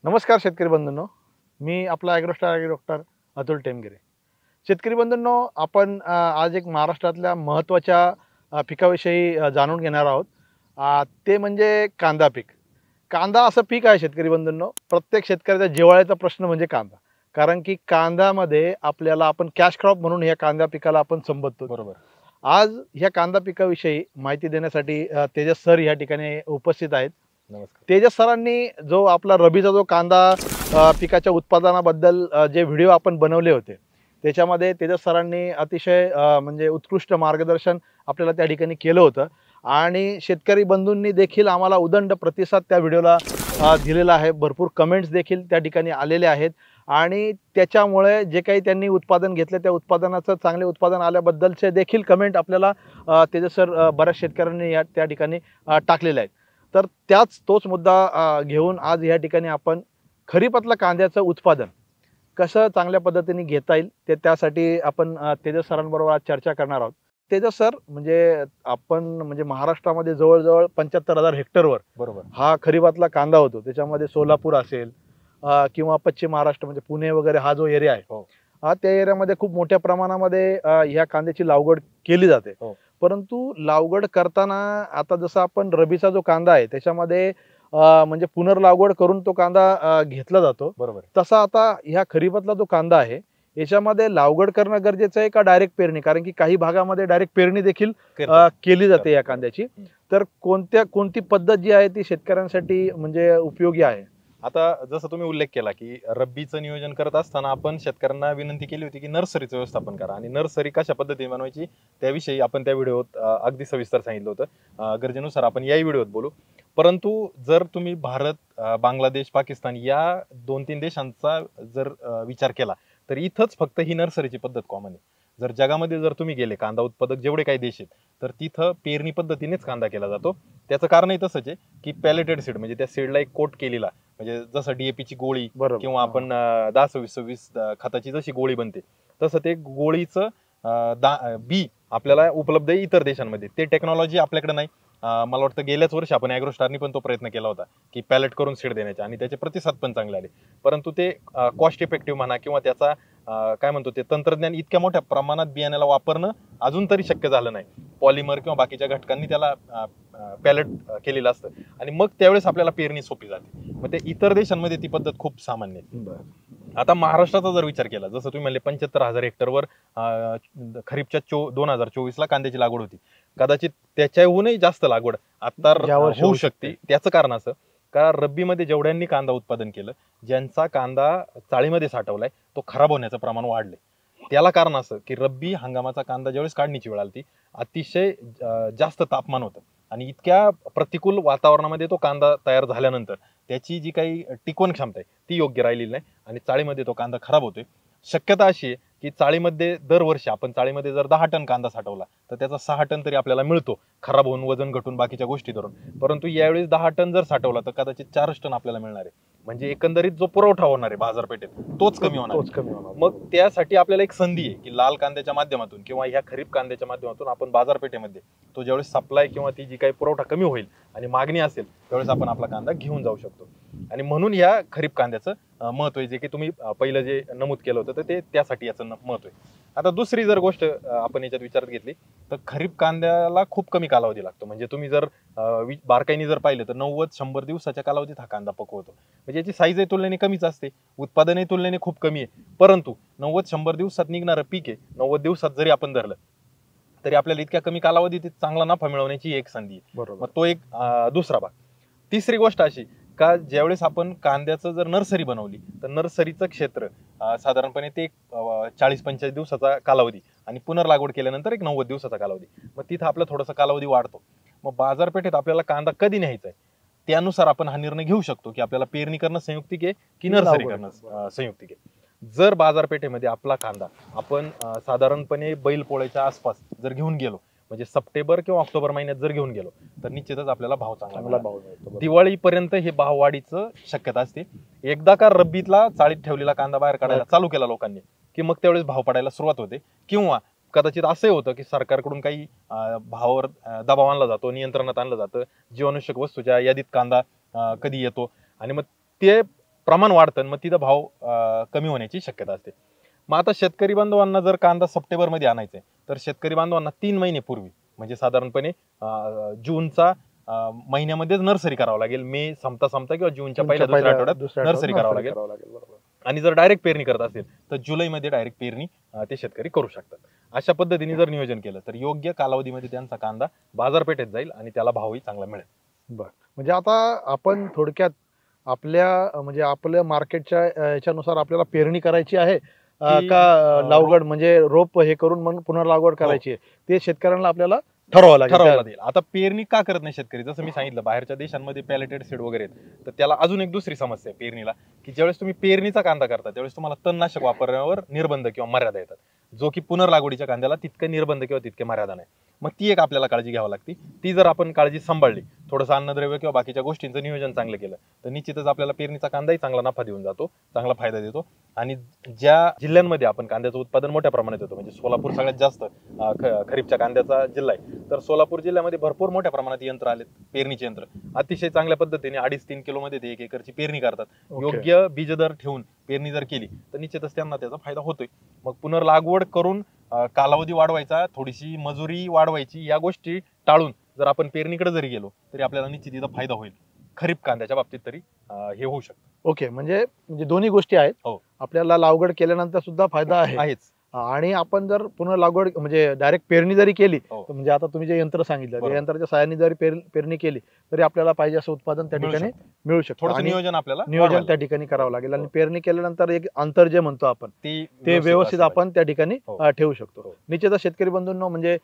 नमस्कार शेतकरी बंधूंनो, मी आपला ॲग्रोस्टार डॉक्टर अतुल टेमगिरे. शेतकरी बंधूंनो, आपण आज एक महाराष्ट्रातल्या महत्त्वाच्या पिकाविषयी जाणून घेणार आहोत. ते म्हणजे कांदा पीक. कांदा असं पीक आहे शेतकरी बंधूंनो, प्रत्येक शेतकऱ्याचा जिव्हाळ्याचा प्रश्न म्हणजे कांदा. कारण की कांद्यामध्ये आपल्याला आपण कॅश क्रॉप म्हणून ह्या कांदा पिकाला आपण संबोधतो. बरोबर. आज ह्या कांदा पिकाविषयी माहिती देण्यासाठी तेजस सर या ठिकाणी उपस्थित आहेत. नमस्कार. तेजस सरांनी जो आपला रबीचा जो कांदा पिकाच्या उत्पादनाबद्दल जे व्हिडिओ आपण बनवले होते, त्याच्यामध्ये तेजस सरांनी अतिशय म्हणजे उत्कृष्ट मार्गदर्शन आपल्याला त्या ठिकाणी केलं होतं आणि शेतकरी बंधूंनी देखील आम्हाला उदंड प्रतिसाद त्या व्हिडिओला दिलेला आहे. भरपूर कमेंट्स देखील त्या ठिकाणी आलेले आहेत आणि त्याच्यामुळे जे काही त्यांनी उत्पादन घेतलं त्या उत्पादनाचं चांगले उत्पादन आल्याबद्दलचे देखील कमेंट आपल्याला तेजस सर बऱ्याच शेतकऱ्यांनी त्या ठिकाणी टाकलेले आहेत. तर तोच मुद्दा घेऊन आज या ठिकाणी आपण खरीपातलं कांद्याचं उत्पादन कसं चांगल्या पद्धतीने घेता येईल त्यासाठी आपण तेजस सरांबरोबर आज चर्चा करणार आहोत. तेजस सर, म्हणजे आपण म्हणजे महाराष्ट्रामध्ये जवळजवळ 75,000 हेक्टरवर बरोबर. हा खरीपातला कांदा होतो. त्याच्यामध्ये सोलापूर असेल किंवा पश्चिम महाराष्ट्र म्हणजे पुणे वगैरे हा जो एरिया आहे, हो. त्या एरियामध्ये खूप मोठ्या प्रमाणामध्ये ह्या कांद्याची लागवड केली जाते. हो. परंतु लागवड करताना आता जसं आपण रबीचा जो कांदा आहे त्याच्यामध्ये म्हणजे पुनर्लागवड करून तो कांदा घेतला जातो. बरोबर. तसा आता ह्या खरीपातला जो कांदा आहे याच्यामध्ये लागवड करणं गरजेचं आहे का डायरेक्ट पेरणी? कारण की काही भागामध्ये डायरेक्ट पेरणी देखील केली जाते या कांद्याची. तर कोणती पद्धत जी आहे ती शेतकऱ्यांसाठी म्हणजे उपयोगी आहे? आता जसं तुम्ही उल्लेख केला की रब्बीचं नियोजन करत असताना आपण शेतकऱ्यांना विनंती केली होती की नर्सरीचं व्यवस्थापन करा आणि नर्सरी कशा पद्धतीने बनवायची त्याविषयी आपण त्या व्हिडिओत अगदी सविस्तर सांगितलं होतं. गरजेनुसार आपण याही व्हिडिओत बोलू. परंतु जर तुम्ही भारत, बांगलादेश, पाकिस्तान या 2-3 देशांचा जर विचार केला तर इथंच फक्त ही नर्सरीची पद्धत कॉमन आहे. जर जगामध्ये जर तुम्ही गेले, कांदा उत्पादक जेवढे काही देश आहेत तर तिथं पेरणी पद्धतीनेच कांदा केला जातो. त्याचं कारणही तसंच आहे की पॅलेटेड सीड म्हणजे त्या सीडला एक कोट केलेला, म्हणजे जसं डीएपीची गोळी किंवा आपण 10-26-26 खताची जशी गोळी बनते तसं ते गोळीचं बी आपल्याला उपलब्ध आहे इतर देशांमध्ये. ते टेक्नॉलॉजी आपल्याकडे नाही. मला वाटतं गेल्याच वर्षी आपण ॲग्रोस्टारनी पण तो प्रयत्न केला होता की पॅलेट करून सीड देण्याचा आणि त्याचे प्रतिसाद पण चांगले आले. परंतु ते कॉस्ट इफेक्टिव्ह म्हणा किंवा त्याचा काय म्हणतो ते तंत्रज्ञान इतक्या मोठ्या प्रमाणात बियाण्याला वापरणं अजून तरी शक्य झालं नाही. पॉलिमर किंवा बाकीच्या घटकांनी त्याला पॅलेट केलेलं असतं आणि मग त्यावेळेस आपल्याला पेरणी सोपी जाते. मग ते इतर देशांमध्ये ती पद्धत खूप सामान्य आहे. आता महाराष्ट्राचा जर विचार केला, जसं तुम्ही म्हणले 75,000 हेक्टरवर खरीपच्या 2024ला कांद्याची लागवड होती. कदाचित त्याच्याहूनही जास्त लागवड आता होऊ शकते. त्याचं कारण असं का रब्बीमध्ये जेवढ्यांनी कांदा उत्पादन केलं, ज्यांचा कांदा चाळीमध्ये साठवलाय तो खराब होण्याचं प्रमाण वाढलंय. त्याला कारण असं की रब्बी हंगामाचा कांदा ज्यावेळेस काढणीची वेळ आली अतिशय जास्त तापमान होतं आणि इतक्या प्रतिकूल वातावरणामध्ये तो कांदा तयार झाल्यानंतर त्याची जी काही टिकवण क्षमता आहे ती योग्य राहिलेली नाही आणि चाळीमध्ये तो कांदा खराब होतोय. शक्यता अशी आहे की चाळीमध्ये दरवर्षी आपण चाळीमध्ये जर 10 टन कांदा साठवला तर त्याचा 6 टन तरी आपल्याला मिळतो, खराब होऊन वजन घटून बाकीच्या गोष्टी धरून. परंतु यावेळेस 10 टन जर साठवला तर कदाचित 4 टन आपल्याला मिळणार आहे. म्हणजे एकंदरीत जो पुरवठा होणार आहे बाजारपेठेत तोच कमी होणार. मग त्यासाठी आपल्याला एक संधी आहे की लाल कांद्याच्या माध्यमातून किंवा ह्या खरीप कांद्याच्या माध्यमातून आपण बाजारपेठेमध्ये तो ज्यावेळेस सप्लाय किंवा ती जी काही पुरवठा कमी होईल आणि मागणी असेल त्यावेळेस आपण आपला कांदा घेऊन जाऊ शकतो. आणि म्हणून ह्या खरीप कांद्याचं महत्व आहे, जे की तुम्ही पहिलं जे नमूद केलं होतं तर ते त्यासाठी याचं महत्व आहे. आता दुसरी जर गोष्ट आपण याच्यात विचारात घेतली तर खरीप कांद्याला खूप कमी कालावधी लागतो. म्हणजे तुम्ही जर बारकाईने जर पाहिलं तर 90-100 दिवसाच्या कालावधीत हा कांदा पकवतो. म्हणजे याची साईजही तुलनेने कमीच असते, उत्पादनही तुलनेने खूप कमी आहे. परंतु 90-100 दिवसात निघणारं पीक आहे. 90 दिवसात जरी आपण धरलं तरी आपल्याला इतक्या कमी कालावधीत चांगला नफा मिळवण्याची एक संधी आहे. मग तो एक दुसरा भाग. तिसरी गोष्ट अशी का ज्यावेळेस आपण कांद्याचं जर नर्सरी बनवली तर नर्सरीचं क्षेत्र साधारणपणे ते 40-45 दिवसाचा कालावधी आणि पुनर्लागवड केल्यानंतर एक 90 दिवसाचा कालावधी. मग तिथं आपला थोडासा कालावधी वाढतो. मग बाजारपेठेत आपल्याला कांदा कधी न्यायचा आहे त्यानुसार आपण हा निर्णय घेऊ शकतो की आपल्याला पेरणी करणं संयुक्तिक आहे की नर्सरी करणं संयुक्तिक आहे. जर बाजारपेठेमध्ये आपला कांदा आपण साधारणपणे बैलपोळ्याच्या आसपास जर घेऊन गेलो, म्हणजे सप्टेंबर किंवा ऑक्टोबर महिन्यात जर घेऊन गेलो तर निश्चितच आपल्याला भाव चांगला भाव मिळतो. दिवाळीपर्यंत हे भाव वाढीचं शक्यता असते. एकदा का रब्बीतला चाळीत ठेवलेला कांदा बाहेर काढायला चालू केला लोकांनी की मग त्यावेळेस भाव पडायला सुरुवात होते. किंवा कदाचित असंही होतं की सरकारकडून काही भावावर दबाव आणला जातो, नियंत्रणात आणलं जातं, जीवनावश्यक वस्तूच्या यादीत कांदा कधी येतो आणि मग ते प्रमाण वाढतं मग तिथं भाव कमी होण्याची शक्यता असते. मग आता शेतकरी बांधवांना जर कांदा सप्टेंबरमध्ये आणायचा आहे तर शेतकरी बांधवांना 3 महिने पूर्वी म्हणजे साधारणपणे जूनचा महिन्यामध्येच नर्सरी करावं लागेल. मे संपता किंवा जूनच्या पहिल्या दुसऱ्या आठवड्यात नर्सरी करावं लागेल. आणि जर डायरेक्ट पेरणी करत असेल तर जुलैमध्ये डायरेक्ट पेरणी ते शेतकरी करू शकतात. अशा पद्धतीने जर नियोजन केलं तर योग्य कालावधीमध्ये त्यांचा कांदा बाजारपेठेत जाईल आणि त्याला भावही चांगला मिळेल. बरं, म्हणजे आता आपण थोडक्यात आपल्या मार्केटच्या याच्यानुसार आपल्याला पेरणी करायची आहे का लागवड म्हणजे रोप हे करून मग पुन्हा लागवड करायची आहे ते शेतकऱ्यांना आपल्याला ठरवावं लागेल. आता पेरणी का करत नाही शेतकरी, जसं मी सांगितलं बाहेरच्या देशांमध्ये पॅलेटेड सीड वगैरे तर त्याला अजून एक दुसरी समस्या आहे पेरणीला, की ज्यावेळेस तुम्ही पेरणीचा कांदा करता त्यावेळेस तुम्हाला तणनाशक वापरण्यावर निर्बंध किंवा मर्यादा येतात, जो की पुनर्लागवडीच्या कांद्याला तितके निर्बंध किंवा तितके मर्यादा नाही. मग ती एक आपल्याला काळजी घ्यावी लागते. ती जर आपण काळजी सांभाळली, थोडंसं अन्नद्रव्य किंवा बाकीच्या गोष्टींचं नियोजन चांगलं केलं तर निश्चितच आपल्याला पेरणीचा कांदाही चांगला नफा देऊन जातो, चांगला फायदा देतो. आणि ज्या जिल्ह्यांमध्ये आपण कांद्याचं उत्पादन मोठ्या प्रमाणात येतो, म्हणजे सोलापूर सगळ्यात जास्त खरीपच्या कांद्याचा जिल्हा आहे, तर सोलापूर जिल्ह्यामध्ये भरपूर मोठ्या प्रमाणात यंत्र आलेत, पेरणीचे यंत्र अतिशय चांगल्या पद्धतीने 2.5-3 किलो मध्ये ते 1 एकरची पेरणी करतात. योग्य बीजदर ठेवून पेरणी जर केली तर निश्चितच त्यांना त्याचा फायदा होतोय. मग पुनर्लागवड करून कालावधी वाढवायचा, थोडीशी मजुरी वाढवायची, या गोष्टी टाळून जर आपण पेरणीकडे जरी गेलो तरी आपल्याला निश्चित इथं फायदा होईल. खरीप कांद्याच्या बाबतीत तरी हे होऊ शकतं. ओके, म्हणजे दोन्ही गोष्टी आहेत. हो, आपल्याला लागवड केल्यानंतर सुद्धा फायदा आहेच. आणि आपण जर पुन्हा लागवड म्हणजे डायरेक्ट पेरणी जरी केली तर म्हणजे आता तुम्ही जे यंत्र सांगितलं त्या यंत्राच्या सहाय्याने जरी पेरणी केली तरी आपल्याला पाहिजे असं उत्पादन त्या ठिकाणी मिळू शकतं. थोडंसं नियोजन त्या ठिकाणी करावं लागेल. आणि पेरणी केल्यानंतर एक अंतर जे म्हणतो आपण ते व्यवस्थित आपण त्या ठिकाणी ठेवू शकतो. निश्चितच शेतकरी बंधूंनो, म्हणजे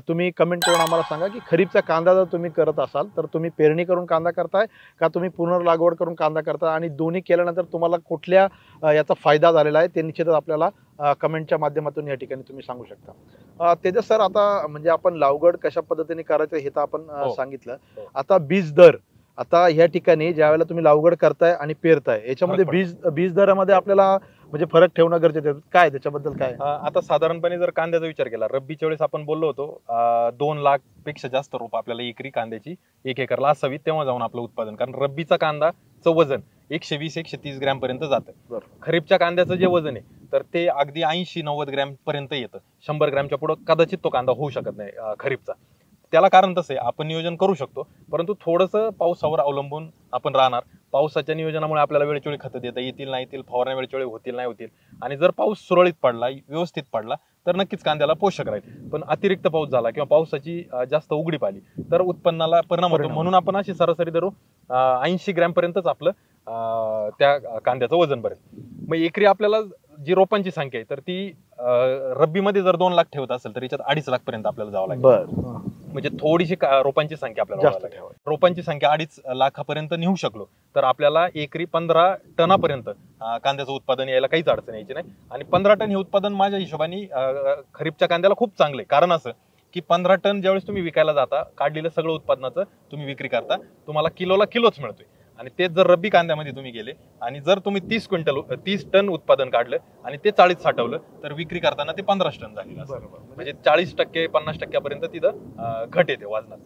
तुम्ही कमेंट करून आम्हाला सांगा की खरीपचा कांदा जर तुम्ही करत असाल तर तुम्ही पेरणी करून कांदा करताय का तुम्ही पुनर्लागवड करून कांदा करताय, आणि दोन्ही केल्यानंतर तुम्हाला कुठल्या याचा फायदा झालेला आहे ते निश्चितच आपल्याला कमेंटच्या माध्यमातून या ठिकाणी तुम्ही सांगू शकता. तेजस सर, आता म्हणजे आपण लागवड कशा पद्धतीने करायचं हे तर आपण सांगितलं. आता बीज दर, आता या ठिकाणी ज्या वेळेला तुम्ही लागवड करताय आणि पेरताय याच्यामध्ये बीज दरामध्ये आपल्याला म्हणजे फरक ठेवणं गरजेचं आहे. काय त्याच्याबद्दल काय? आता साधारणपणे जर कांद्याचा विचार केला, रब्बीच्या वेळेस आपण बोललो होतो 2 लाख पेक्षा जास्त रोप आपल्याला एकरी कांद्याची 1 एकरला असावी, तेव्हा जाऊन आपलं उत्पादन. कारण रब्बीचा कांदाचं वजन 120-130 ग्रॅम पर्यंत जातं. खरीपच्या कांद्याचं जे वजन आहे तर ते अगदी 80-90 ग्रॅम पर्यंत येतं. 100 ग्रॅमच्या पुढे कदाचित तो कांदा होऊ शकत नाही खरीपचा. त्याला कारण तसं आहे, आपण नियोजन करू शकतो परंतु थोडंसं पावसावर अवलंबून आपण राहणार. पावसाच्या नियोजनामुळे आपल्याला वेळोवेळी खतं देता येतील नाही येतील, फवारण्या वेळोवेळी होतील नाही होतील. आणि जर पाऊस सुरळीत पडला, व्यवस्थित पडला तर नक्कीच कांद्याला पोषक राहील. पण अतिरिक्त पाऊस झाला किंवा पावसाची जास्त उघडीप आली तर उत्पन्नाला परिणाम होतो. म्हणून आपण अशी सरासरी धरू 80 ग्रॅम पर्यंतच आपलं त्या कांद्याचं वजन भरेल. मग एकरी आपल्याला जी रोपांची संख्या आहे तर ती रब्बीमध्ये जर 2 लाख ठेवत असेल तर याच्यात 2.5 लाख पर्यंत आपल्याला जावं लागेल. म्हणजे थोडीशी रोपांची संख्या आपल्याला जास्त ठेवावी. रोपांची संख्या 2.5 लाखापर्यंत नेऊ शकलो तर आपल्याला एकरी 15 टनापर्यंत कांद्याचं उत्पादन यायला काहीच अडचण यायची नाही. आणि 15 टन हे उत्पादन माझ्या हिशोबाने खरीपच्या कांद्याला खूप चांगलं आहे. कारण असं की 15 टन ज्यावेळेस तुम्ही विकायला जाता, काढलेलं सगळं उत्पादनाचं तुम्ही विक्री करता, तुम्हाला किलोला किलोच मिळतोय. आणि तेच जर रब्बी कांद्यामध्ये तुम्ही गेले आणि जर तुम्ही 30 टन उत्पादन काढलं आणि ते 40 साठवलं तर विक्री करताना ते 15 टन झालेलं असतं. म्हणजे 40%-50% तिथं घट येते वाजनात.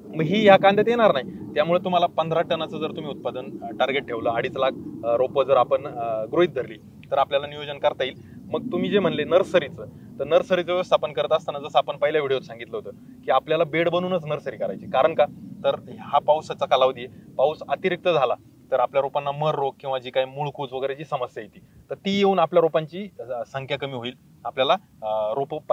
मग ही ह्या कांद्यात येणार नाही. त्यामुळे तुम्हाला 15 टनाचं जर तुम्ही उत्पादन टार्गेट ठेवलं, 2.5 लाख रोपं जर आपण गृहीत धरली तर आपल्याला नियोजन करता येईल. मग तुम्ही जे म्हणले नर्सरीचं, तर नर्सरीचं व्यवस्थापन करत असताना जसं आपण पहिल्या व्हिडिओत सांगितलं होतं की आपल्याला बेड बनवूनच नर्सरी करायची. कारण का, तर हा पावसाचा कालावधी आहे. पाऊस अतिरिक्त झाला तर आपल्या रोपांना मर रोग किंवा जी काही मूळकूज वगैरे जी समस्या येते तर ती येऊन आपल्या रोपांची संख्या कमी होईल, आपल्याला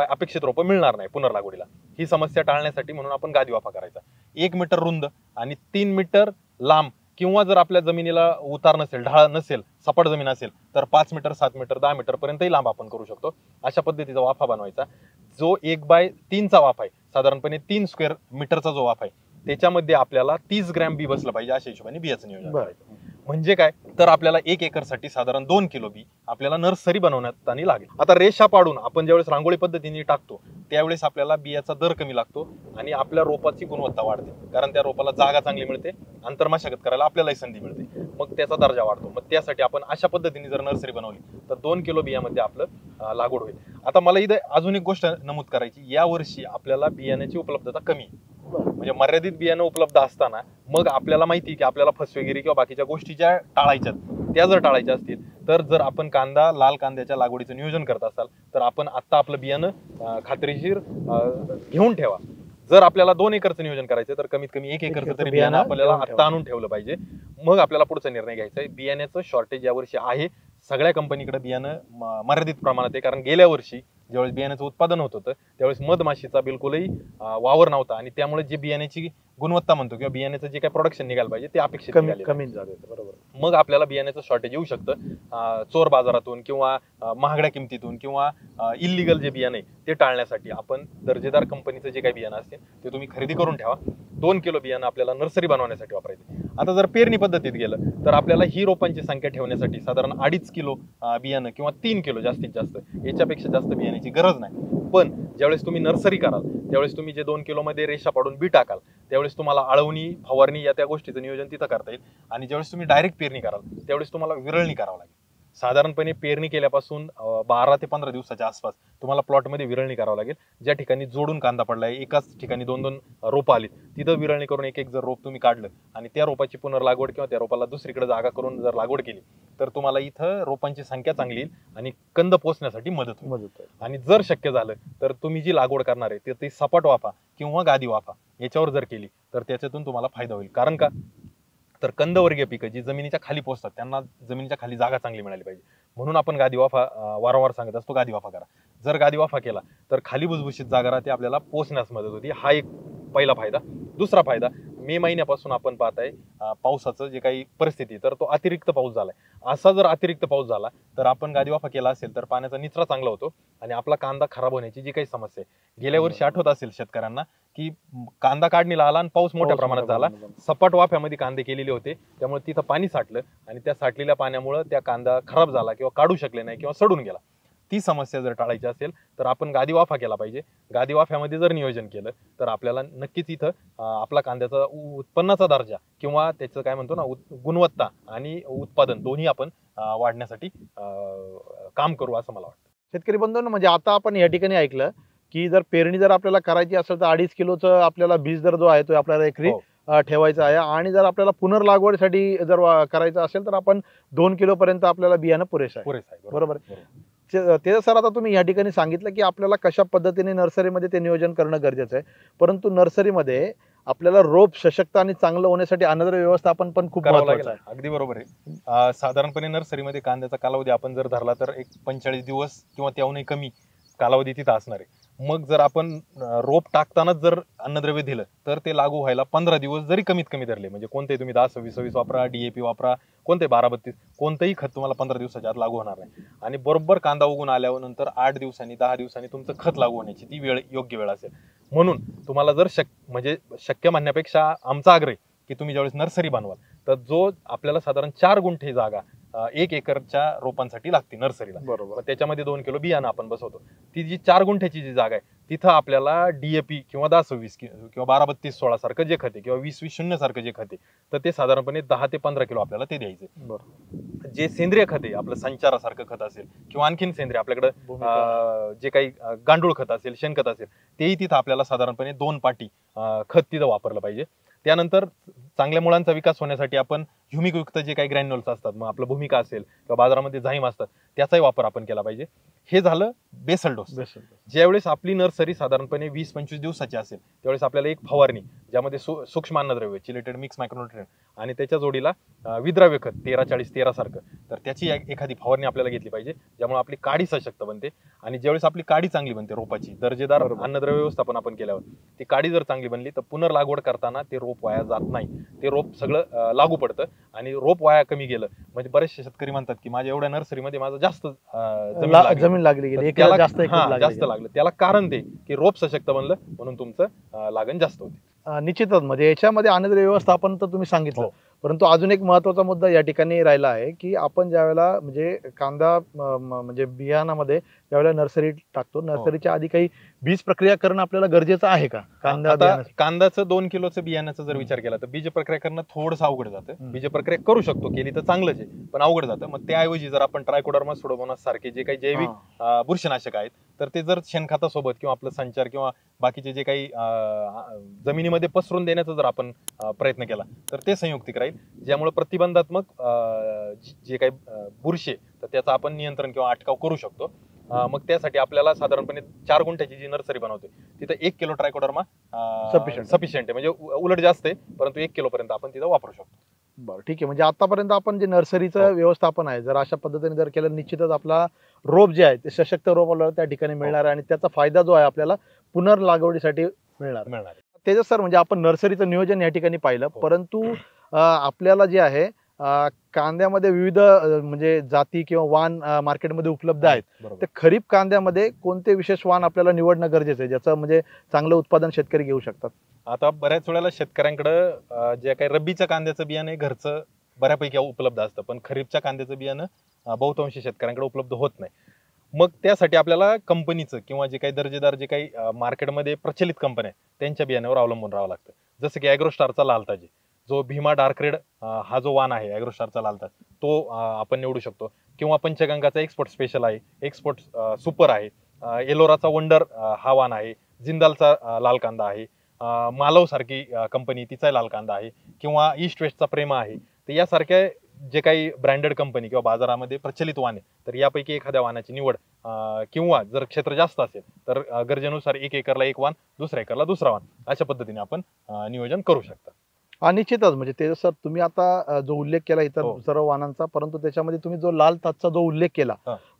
अपेक्षित रोपं मिळणार नाही पुनर्लागवडीला. ही समस्या टाळण्यासाठी म्हणून आपण गादी वाफा करायचा. 1 मीटर रुंद आणि 3 मीटर लांब, किंवा जर आपल्या जमिनीला उतार नसेल, ढाळ नसेल, सपाट जमीन असेल तर 5 मीटर, 7 मीटर, 10 मीटर पर्यंतही लांब आपण करू शकतो. अशा पद्धतीचा वाफा बनवायचा. जो 1/3चा वाफा आहे, साधारणपणे 3 स्क्वेअर मीटरचा जो वाफा आहे त्याच्यामध्ये आपल्याला 30 ग्रॅम बी बसलं पाहिजे. अशा हिशोबाने बियाचं नियोजन करायचं. म्हणजे काय, तर आपल्याला 1 एकरसाठी साधारण 2 किलो बी आपल्याला नर्सरी बनवण्यात लागेल. आता रेषा पाडून आपण ज्यावेळेस रांगोळी पद्धतीने टाकतो त्यावेळेस आपल्याला बियाचा दर कमी लागतो आणि आपल्या रोपाची गुणवत्ता वाढते. कारण त्या रोपाला जागा चांगली मिळते, अंतर्मशागत करायला आपल्यालाही संधी मिळते, मग त्याचा दर्जा वाढतो. मग त्यासाठी आपण अशा पद्धतीने जर नर्सरी बनवली तर 2 किलो बियामध्ये आपलं लागवड होईल. आता मला इथे अजून एक गोष्ट नमूद करायची, या वर्षी आपल्याला बियाण्याची उपलब्धता कमी आहे. म्हणजे मर्यादित बियाणं उपलब्ध असताना मग आपल्याला माहिती की आपल्याला फसवेगिरी किंवा बाकीच्या गोष्टी ज्या टाळायच्यात त्या जर टाळायच्या असतील तर जर आपण लाल कांद्याच्या लागवडीचं नियोजन करत असाल तर आपण आत्ता आपलं बियाणं खात्रीशीर घेऊन ठेवा. जर आपल्याला 2 एकरचं नियोजन करायचं तर कमीत कमी 1 एकरचं तरी बियाणं आपल्याला आत्ता आणून ठेवलं पाहिजे. मग आपल्याला पुढचा निर्णय घ्यायचा आहे. बियाण्याचं शॉर्टेज यावर्षी आहे. सगळ्या कंपनीकडे बियाणं मर्यादित प्रमाणात आहे, कारण गेल्या वर्षी ज्यावेळेस बियाण्याचं उत्पादन होत होतं त्यावेळेस मधमाशीचा बिलकुलही वावर नव्हता आणि त्यामुळे जी बियाण्याची गुणवत्ता म्हणतो किंवा बियाण्याचं जे काही प्रोडक्शन निघायला पाहिजे ते अपेक्षित कमी झालं होतं. बरोबर. मग आपल्याला बियाण्याचं शॉर्टेज येऊ शकतं. चोर बाजारातून किंवा महागड्या किमतीतून किंवा इलिगल जे बियाणं आहे ते टाळण्यासाठी आपण दर्जेदार कंपनीचं जे काही बियाणं असते ते तुम्ही खरेदी करून ठेवा. 2 किलो बियाणं आपल्याला नर्सरी बनवण्यासाठी वापरायचे. आता जर पेरणी पद्धतीत गेलं तर आपल्याला ही रोपांची संख्या ठेवण्यासाठी साधारण 2.5 किलो बियाणं किंवा 3 किलो जास्तीत जास्त, याच्यापेक्षा जास्त बियाण्याची गरज नाही. पण ज्यावेळेस तुम्ही नर्सरी कराल त्यावेळेस तुम्ही जे 2 किलोमध्ये रेषा पाडून बी टाकाल त्यावेळेस तुम्हाला आळवणी, फवारणी या त्या गोष्टीचं नियोजन तिथं करता येईल. आणि ज्यावेळेस तुम्ही डायरेक्ट पेरणी कराल त्यावेळेस तुम्हाला विरळणी करावं लागेल. साधारणपणे पेरणी केल्यापासून 12 ते 15 दिवसाच्या आसपास तुम्हाला प्लॉटमध्ये विरळणी करावं लागेल. ज्या ठिकाणी जोडून कांदा पडलाय, एकाच ठिकाणी 2-2 रोपं आलीत, तिथं विरळणी करून एक जर रोप तुम्ही काढलं आणि त्या रोपाची पुनर्लागवड किंवा त्या रोपाला दुसरीकडे जागा करून जर लागवड केली तर तुम्हाला इथं रोपांची संख्या चांगली येईल आणि कंद पोचण्यासाठी मदत होईल. आणि जर शक्य झालं तर तुम्ही जी लागवड करणार आहे ती सपाट वाफा किंवा गादी वाफा याच्यावर जर केली तर त्याच्यातून तुम्हाला फायदा होईल. कारण का तर कंदवर्गीय पिकं जी जमिनीच्या खाली पोहोचतात त्यांना जमिनीच्या खाली जागा चांगली मिळाली पाहिजे, म्हणून आपण गादी वाफा वारंवार सांगत असतो, गादी वाफा करा. जर गादी वाफा केला तर खाली भुसभुशीत जागा राहते, आपल्याला पोचण्यास मदत होती. हा एक पहिला फायदा. दुसरा फायदा, मे महिन्यापासून आपण पाहताय पावसाचं जे काही परिस्थिती, तर तो अतिरिक्त पाऊस झालाय. असा जर अतिरिक्त पाऊस झाला तर आपण गादी वाफा केला असेल तर पाण्याचा निचरा चांगला होतो आणि आपला कांदा खराब होण्याची जी काही समस्या आहे, गेल्या वर्षी आठवत असेल शेतकऱ्यांना की कांदा काढणीला आला आणि पाऊस मोठ्या प्रमाणात झाला, सपाट वाफ्यामध्ये कांदे केलेले होते, त्यामुळे तिथं पाणी साठलं आणि त्या साठलेल्या पाण्यामुळे त्या कांदा खराब झाला किंवा काढू शकले नाही किंवा सडून गेला. ती समस्या जर टाळायची असेल तर आपण गादी वाफा केला पाहिजे. गादी वाफ्यामध्ये जर नियोजन केलं तर आपल्याला नक्कीच इथं आपला कांद्याचा उत्पन्नाचा दर्जा किंवा त्याचं काय म्हणतो ना गुणवत्ता आणि उत्पादन दोन्ही आपण वाढण्यासाठी काम करू असं मला वाटतं. शेतकरी बंधूंनो, म्हणजे आता आपण या ठिकाणी ऐकलं की जर पेरणी जर आपल्याला करायची असेल तर 2.5 किलोचं आपल्याला बीज दर जो आहे तो आपल्याला एकरी ठेवायचा आहे आणि जर आपल्याला पुनर्लागवडीसाठी जर करायचं असेल तर आपण 2 किलो पर्यंत आपल्याला बियाणं पुरेसं आहे. बरोबर. ते सर आता तुम्ही या ठिकाणी सांगितलं की आपल्याला कशा पद्धतीने नर्सरीमध्ये ते नियोजन करणं गरजेचं आहे, परंतु नर्सरीमध्ये आपल्याला रोप सशक्त आणि चांगलं होण्यासाठी अन्नद्रव्य व्यवस्थापन पण खूप महत्त्वाचं आहे. अगदी बरोबर आहे. साधारणपणे नर्सरीमध्ये कांद्याचा कालावधी आपण जर धरला तर एक 45 दिवस किंवा त्याहूनही कमी कालावधी तिथं असणार आहे. मग जर आपण रोप टाकतानाच जर अन्नद्रव्य दिलं तर ते लागू व्हायला 15 दिवस जरी कमीत कमी धरले, म्हणजे कोणतेही तुम्ही 10-26-26 वापरा, DAP वापरा, कोणते 12-32, कोणतंही खत तुम्हाला 15 दिवसाच्या आत लागू होणार नाही. आणि बरोबर कांदा उगून आल्यावर नंतर 8 दिवसांनी 10 दिवसांनी तुमचं खत लागू होण्याची ती वेळ योग्य वेळ असेल. म्हणून तुम्हाला जर शक्य म्हणण्यापेक्षा आमचा आग्रह की तुम्ही ज्यावेळेस नर्सरी बनवाल तर जो आपल्याला साधारण 4 गुंठे जागा 1 एकरच्या रोपांसाठी लागते नर्सरीला, बरोबर. त्याच्यामध्ये 2 किलो बियाणं आपण बसवतो. ती जी 4 गुंठ्याची जी जागा आहे तिथं आपल्याला DAP किंवा 10-26 किंवा 12-32-16 सारखं जे खत आहे किंवा 20-20-0 सारखं जे खत आहे तर ते साधारणपणे 10 ते 15 किलो आपल्याला ते द्यायचे. बरोबर. जे सेंद्रिय खत आहे आपलं संचारासारखं खत असेल किंवा आणखीन सेंद्रिय आपल्याकडे जे काही गांडूळ खत असेल, शेणखत असेल, तेही तिथं आपल्याला साधारणपणे 2 पाटी खत तिथं वापरलं पाहिजे. त्यानंतर चांगल्या मुळांचा विकास होण्यासाठी आपण ह्युमिकयुक्त जे काही ग्रॅन्युल्स असतात, मग आपलं भूमिका असेल किंवा बाजारामध्ये झाईम असतात, त्याचाही वापर आपण केला पाहिजे. हे झालं बेसल डोस. ज्यावेळेस आपली नर्सरी साधारणपणे 20-25 दिवसाची असेल त्यावेळेस आपल्याला एक फवारणी ज्यामध्ये सूक्ष्म अन्नद्रव्य, चिलेटेड मिक्स मायक्रोन्यूट्रिएंट आणि त्याच्या जोडीला विद्राव्य खत 13-40-13 सारखं, तर त्याची एखादी फवारणी आपल्याला घेतली पाहिजे, ज्यामुळे आपली काडी सशक्त बनते. आणि ज्यावेळेस आपली काडी चांगली बनते रोपाची, दर्जेदार अन्नद्रव्य व्यवस्थापन आपण केल्यावर ती काडी जर चांगली बनली तर पुनर्लागवड करताना ते रोप वाया जात नाही, ते रोप सगळं लागू पडतं. आणि रोप वाया कमी गेलं म्हणजे बरेचसे शेतकरी म्हणतात की माझ्या एवढ्या नर्सरीमध्ये माझं जास्त जमीन लागली, जास्त लागलं. त्याला कारण ते की रोप सशक्त बनलं म्हणून तुमचं लागण जास्त होते. निश्चितच. म्हणजे याच्यामध्ये अन्नद्रव्य व्यवस्थापन तर तुम्ही सांगितलं, परंतु अजून एक महत्त्वाचा मुद्दा या ठिकाणी राहिला आहे की आपण ज्यावेळेला म्हणजे कांदा म्हणजे बियाणामध्ये ज्यावेळेला नर्सरी टाकतो, नर्सरीच्या आधी काही बीज प्रक्रिया करणं आपल्याला गरजेचं आहे का कांदा आता बियाण्यासाठी? कांद्याचं 2 किलोचं बियाण्याचा जर विचार केला तर बीज प्रक्रिया करणं थोडंसं अवघड जातं. बीज प्रक्रिया करू शकतो, केली तर चांगलंच आहे, पण अवघड जातं. मग त्याऐवजी जर आपण ट्रायकोडर्मा सुडोमोनास सारखे जे काही जैविक बुरशीनाशक आहेत तर ते जर शेणखतासोबत किंवा आपलं संचार किंवा बाकीचे जे काही जमिनीमध्ये पसरून देण्याचा जर आपण प्रयत्न केला तर ते संयुक्तिक राहील, ज्यामुळे प्रतिबंधात्मक जे काही बुरशी आहे तर त्याचं आपण नियंत्रण किंवा अटकाव करू शकतो. मग त्यासाठी आपल्याला साधारणपणे 4 गुंठ्याची जी नर्सरी बनवते तिथं 1 किलो ट्रायकोडर्मा सफिशियंट आहे, म्हणजे उलट जास्त आहे, परंतु 1 किलो पर्यंत आपण तिथं वापरू शकतो. बरं, ठीक आहे. म्हणजे आतापर्यंत आपण जे नर्सरीचं व्यवस्थापन आहे जर अशा पद्धतीने जर केलं, निश्चितच आपला रोप जे आहे ते सशक्त रोप आपल्याला त्या ठिकाणी मिळणार आहे आणि त्याचा फायदा जो आहे आपल्याला पुनर्लागवडीसाठी मिळणार. तेजस सर, म्हणजे आपण नर्सरीचं नियोजन या ठिकाणी पाहिलं, परंतु आपल्याला जे आहे कांद्यामध्ये विविध म्हणजे जाती किंवा वाण मार्केटमध्ये उपलब्ध आहेत. तर खरीप कांद्यामध्ये कोणते विशेष वाण आपल्याला निवडणं गरजेचं आहे, ज्याचं म्हणजे चांगलं उत्पादन शेतकरी घेऊ शकतात? आता बऱ्याच वेळेला शेतकऱ्यांकडं जे काही रब्बीच्या कांद्याचं बियाणं घरचं बऱ्यापैकी उपलब्ध असतं, पण खरीपच्या कांद्याचं बियाणं बहुतांशी शेतकऱ्यांकडे उपलब्ध होत नाही. मग त्यासाठी आपल्याला कंपनीचं किंवा जे काही दर्जेदार जे काही मार्केटमध्ये प्रचलित कंपन्या आहेत त्यांच्या बियाण्यावर अवलंबून राहावं लागतं. जसं की ॲग्रोस्टारचा लालताज, जो भीमा डार्क रेड हा जो वाण आहे ॲग्रोस्टारचा लालताज, तो आपण निवडू शकतो. किंवा पंचगंगाचा एक्सपोर्ट स्पेशल आहे, एक्सपोर्ट सुपर आहे, एलोराचा वंडर हा वाण आहे, जिंदालचा लाल कांदा आहे, मालव सारखी कंपनी तिचा लाल कांदा आहे, किंवा ईस्ट वेस्टचा प्रेमा आहे. तर यासारख्या जे काही ब्रँडेड कंपनी किंवा बाजारामध्ये प्रचलित वाण आहे तर यापैकी एखाद्या वाणाची निवड, किंवा जर क्षेत्र जास्त असेल तर गरजेनुसार 1 एकरला 1 वाण, दुसऱ्या एकरला दुसरा वाण, अशा पद्धतीने आपण नियोजन करू शकता. निश्चितच. म्हणजे ते सर तुम्ही आता जो उल्लेख केला इतर सर्व वाणांचा, परंतु त्याच्यामध्ये तुम्ही जो लाल ताजचा जो उल्लेख केला,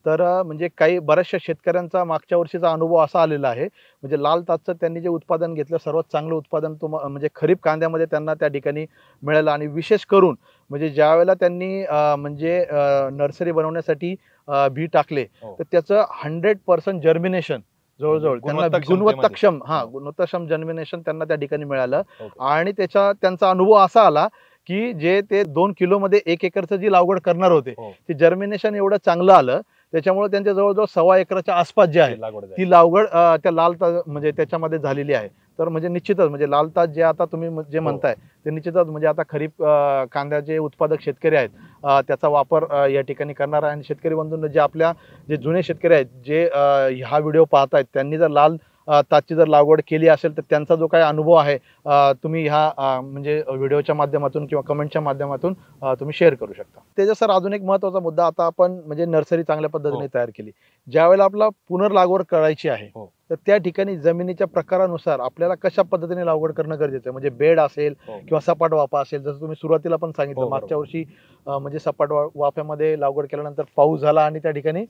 तर म्हणजे काही बऱ्याचशा शेतकऱ्यांचा मागच्या वर्षीचा अनुभव असा आलेला आहे, म्हणजे लाल ताजचं त्यांनी जे उत्पादन घेतलं सर्वात चांगलं उत्पादन म्हणजे खरीप कांद्यामध्ये त्यांना त्या ठिकाणी मिळालं. आणि विशेष करून म्हणजे ज्या वेळेला त्यांनी म्हणजे नर्सरी बनवण्यासाठी बी टाकले तर त्याचं 100% जर्मिनेशन जवळजवळ त्यांना गुणवत्ताक्षम जर्मिनेशन त्यांना त्या ठिकाणी मिळालं. आणि त्यांचा अनुभव असा आला की जे ते 2 किलोमध्ये 1 एकरचं जी लागवड करणार होते ते जर्मिनेशन एवढं चांगलं आलं, त्याच्यामुळे त्यांच्या जवळजवळ 1.25 एकराच्या आसपास जी आहे ती लागवड त्या लाल ताज म्हणजे त्याच्यामध्ये झालेली आहे. तर म्हणजे निश्चितच म्हणजे लाल ताज जे आता तुम्ही जे म्हणताय ते निश्चितच म्हणजे आता खरीप कांद्याचे उत्पादक शेतकरी आहेत त्याचा वापर या ठिकाणी करणार आहे. आणि शेतकरी बंधूंना जे जुने शेतकरी आहेत जे हा व्हिडिओ पाहतायत त्यांनी जर लाल ताजची जर लागवड केली असेल तर त्यांचा जो काही अनुभव आहे तुम्ही ह्या म्हणजे व्हिडिओच्या माध्यमातून किंवा कमेंटच्या माध्यमातून तुम्ही शेअर करू शकता. त्याचा सर अजून एक महत्त्वाचा मुद्दा, आता आपण म्हणजे नर्सरी चांगल्या पद्धतीने तयार केली, ज्यावेळेला आपला पुनर्लागवड करायची आहे तर त्या ठिकाणी जमिनीच्या प्रकारानुसार आपल्याला कशा पद्धतीने लागवड करणं गरजेचं आहे? म्हणजे बेड असेल किंवा सपाट वाफा असेल, जसं तुम्ही सुरुवातीला पण सांगितलं मागच्या वर्षी म्हणजे सपाट वाफ्यामध्ये लागवड केल्यानंतर पाऊस झाला आणि त्या ठिकाणी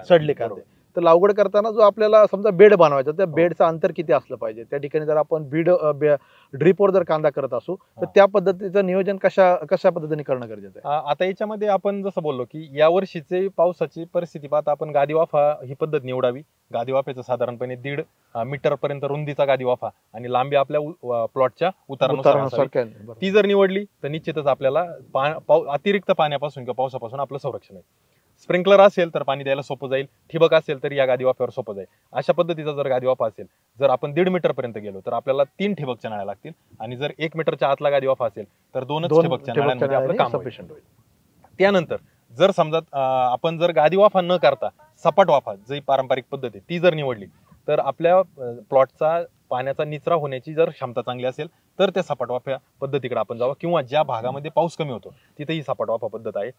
सडले कांदे. तर लागवड करताना जो आपल्याला समजा बेड बनवायचा त्या बेडचं अंतर किती असलं पाहिजे? त्या ठिकाणी जर आपण ड्रीपवर जर कांदा करत असू तर त्या पद्धतीचं नियोजन कशा पद्धतीने करणं गरजेचं आहे? आता याच्यामध्ये आपण जसं बोललो की या वर्षीचे पावसाची परिस्थिती पाहता आपण गादी वाफा ही पद्धत निवडावी. गादी वाफ्याचं साधारणपणे 1.5 मीटर पर्यंत रुंदीचा गादी वाफा आणि लांबी आपल्या प्लॉटच्या उतारानुसार ती जर निवडली तर निश्चितच आपल्याला अतिरिक्त पाण्यापासून किंवा पावसापासून आपलं संरक्षण आहे. स्प्रिंकलर असेल तर पाणी द्यायला सोपं जाईल, ठिबक असेल तर या गादी वाफ्यावर सोपं जाईल. अशा पद्धतीचा जर गादी वाफा असेल, जर आपण 1.5 मीटर पर्यंत गेलो तर आपल्याला 3 ठिबकच्या नळ्या लागतील, आणि जर 1 मीटरच्या आतला गादी वाफा असेल तर 2 ठिबकच्या नळ्यांमध्ये आपलं काम होईल. त्यानंतर जर समजा आपण जर गादी वाफा न करता सपाट वाफा जी पारंपरिक पद्धत आहे ती जर निवडली तर आपल्या प्लॉटचा पाण्याचा निचरा होण्याची जर क्षमता चांगली असेल तर त्या सपाट वाफ्या पद्धतीकडे आपण जावं, किंवा ज्या भागामध्ये पाऊस कमी होतो तिथे ही सपाट वाफा पद्धत आहे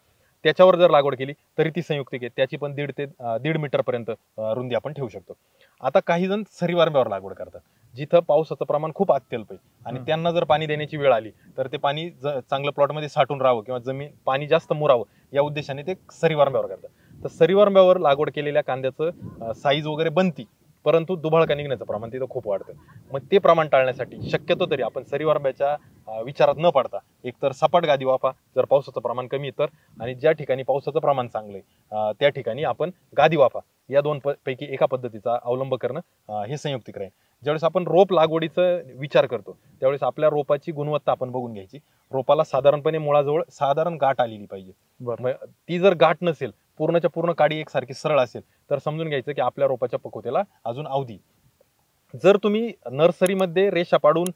त्याच्यावर जर लागवड केली तरी ती संयुक्तिक आहे, त्याची पण 1.5 ते 1.5 मीटर पर्यंत रुंदी आपण ठेवू शकतो. आता काही जण सरीवारंब्यावर लागवड करतात जिथं पावसाचं प्रमाण खूप अत्यल्प आहे आणि त्यांना जर पाणी देण्याची वेळ आली तर ते पाणी चांगलं प्लॉटमध्ये साठून राहावं किंवा जमीन पाणी जास्त मुरावं या उद्देशाने ते सरीवारंब्यावर करतात. तर सरीवारंब्यावर लागवड केलेल्या कांद्याचं साईज वगैरे बनती, परंतु दुबळका निघण्याचं प्रमाण तिथं खूप वाढतं. मग ते प्रमाण टाळण्यासाठी शक्यतो तरी आपण सरीवारंब्याच्या विचारात न पडता एकतर सपाट गादी वाफा जर पावसाचं प्रमाण कमी तर, आणि ज्या ठिकाणी पावसाचं प्रमाण चांगलं आहे त्या ठिकाणी आपण गादी वाफा या 2 पैकी एका पद्धतीचा अवलंब करणं हे संयुक्तिक राहील. ज्यावेळेस आपण रोप लागवडीचा विचार करतो त्यावेळेस आपल्या रोपाची गुणवत्ता आपण बघून घ्यायची. रोपाला साधारणपणे मुळाजवळ साधारण गाठ आलेली पाहिजे. ती जर गाठ नसेल, पूर्णच्या पूर्ण काडी एकसारखी सरळ असेल तर समजून घ्यायचं की आपल्या रोपाच्या पक्वतेला अजून अवधी. जर तुम्ही नर्सरीमध्ये रेषा पाडून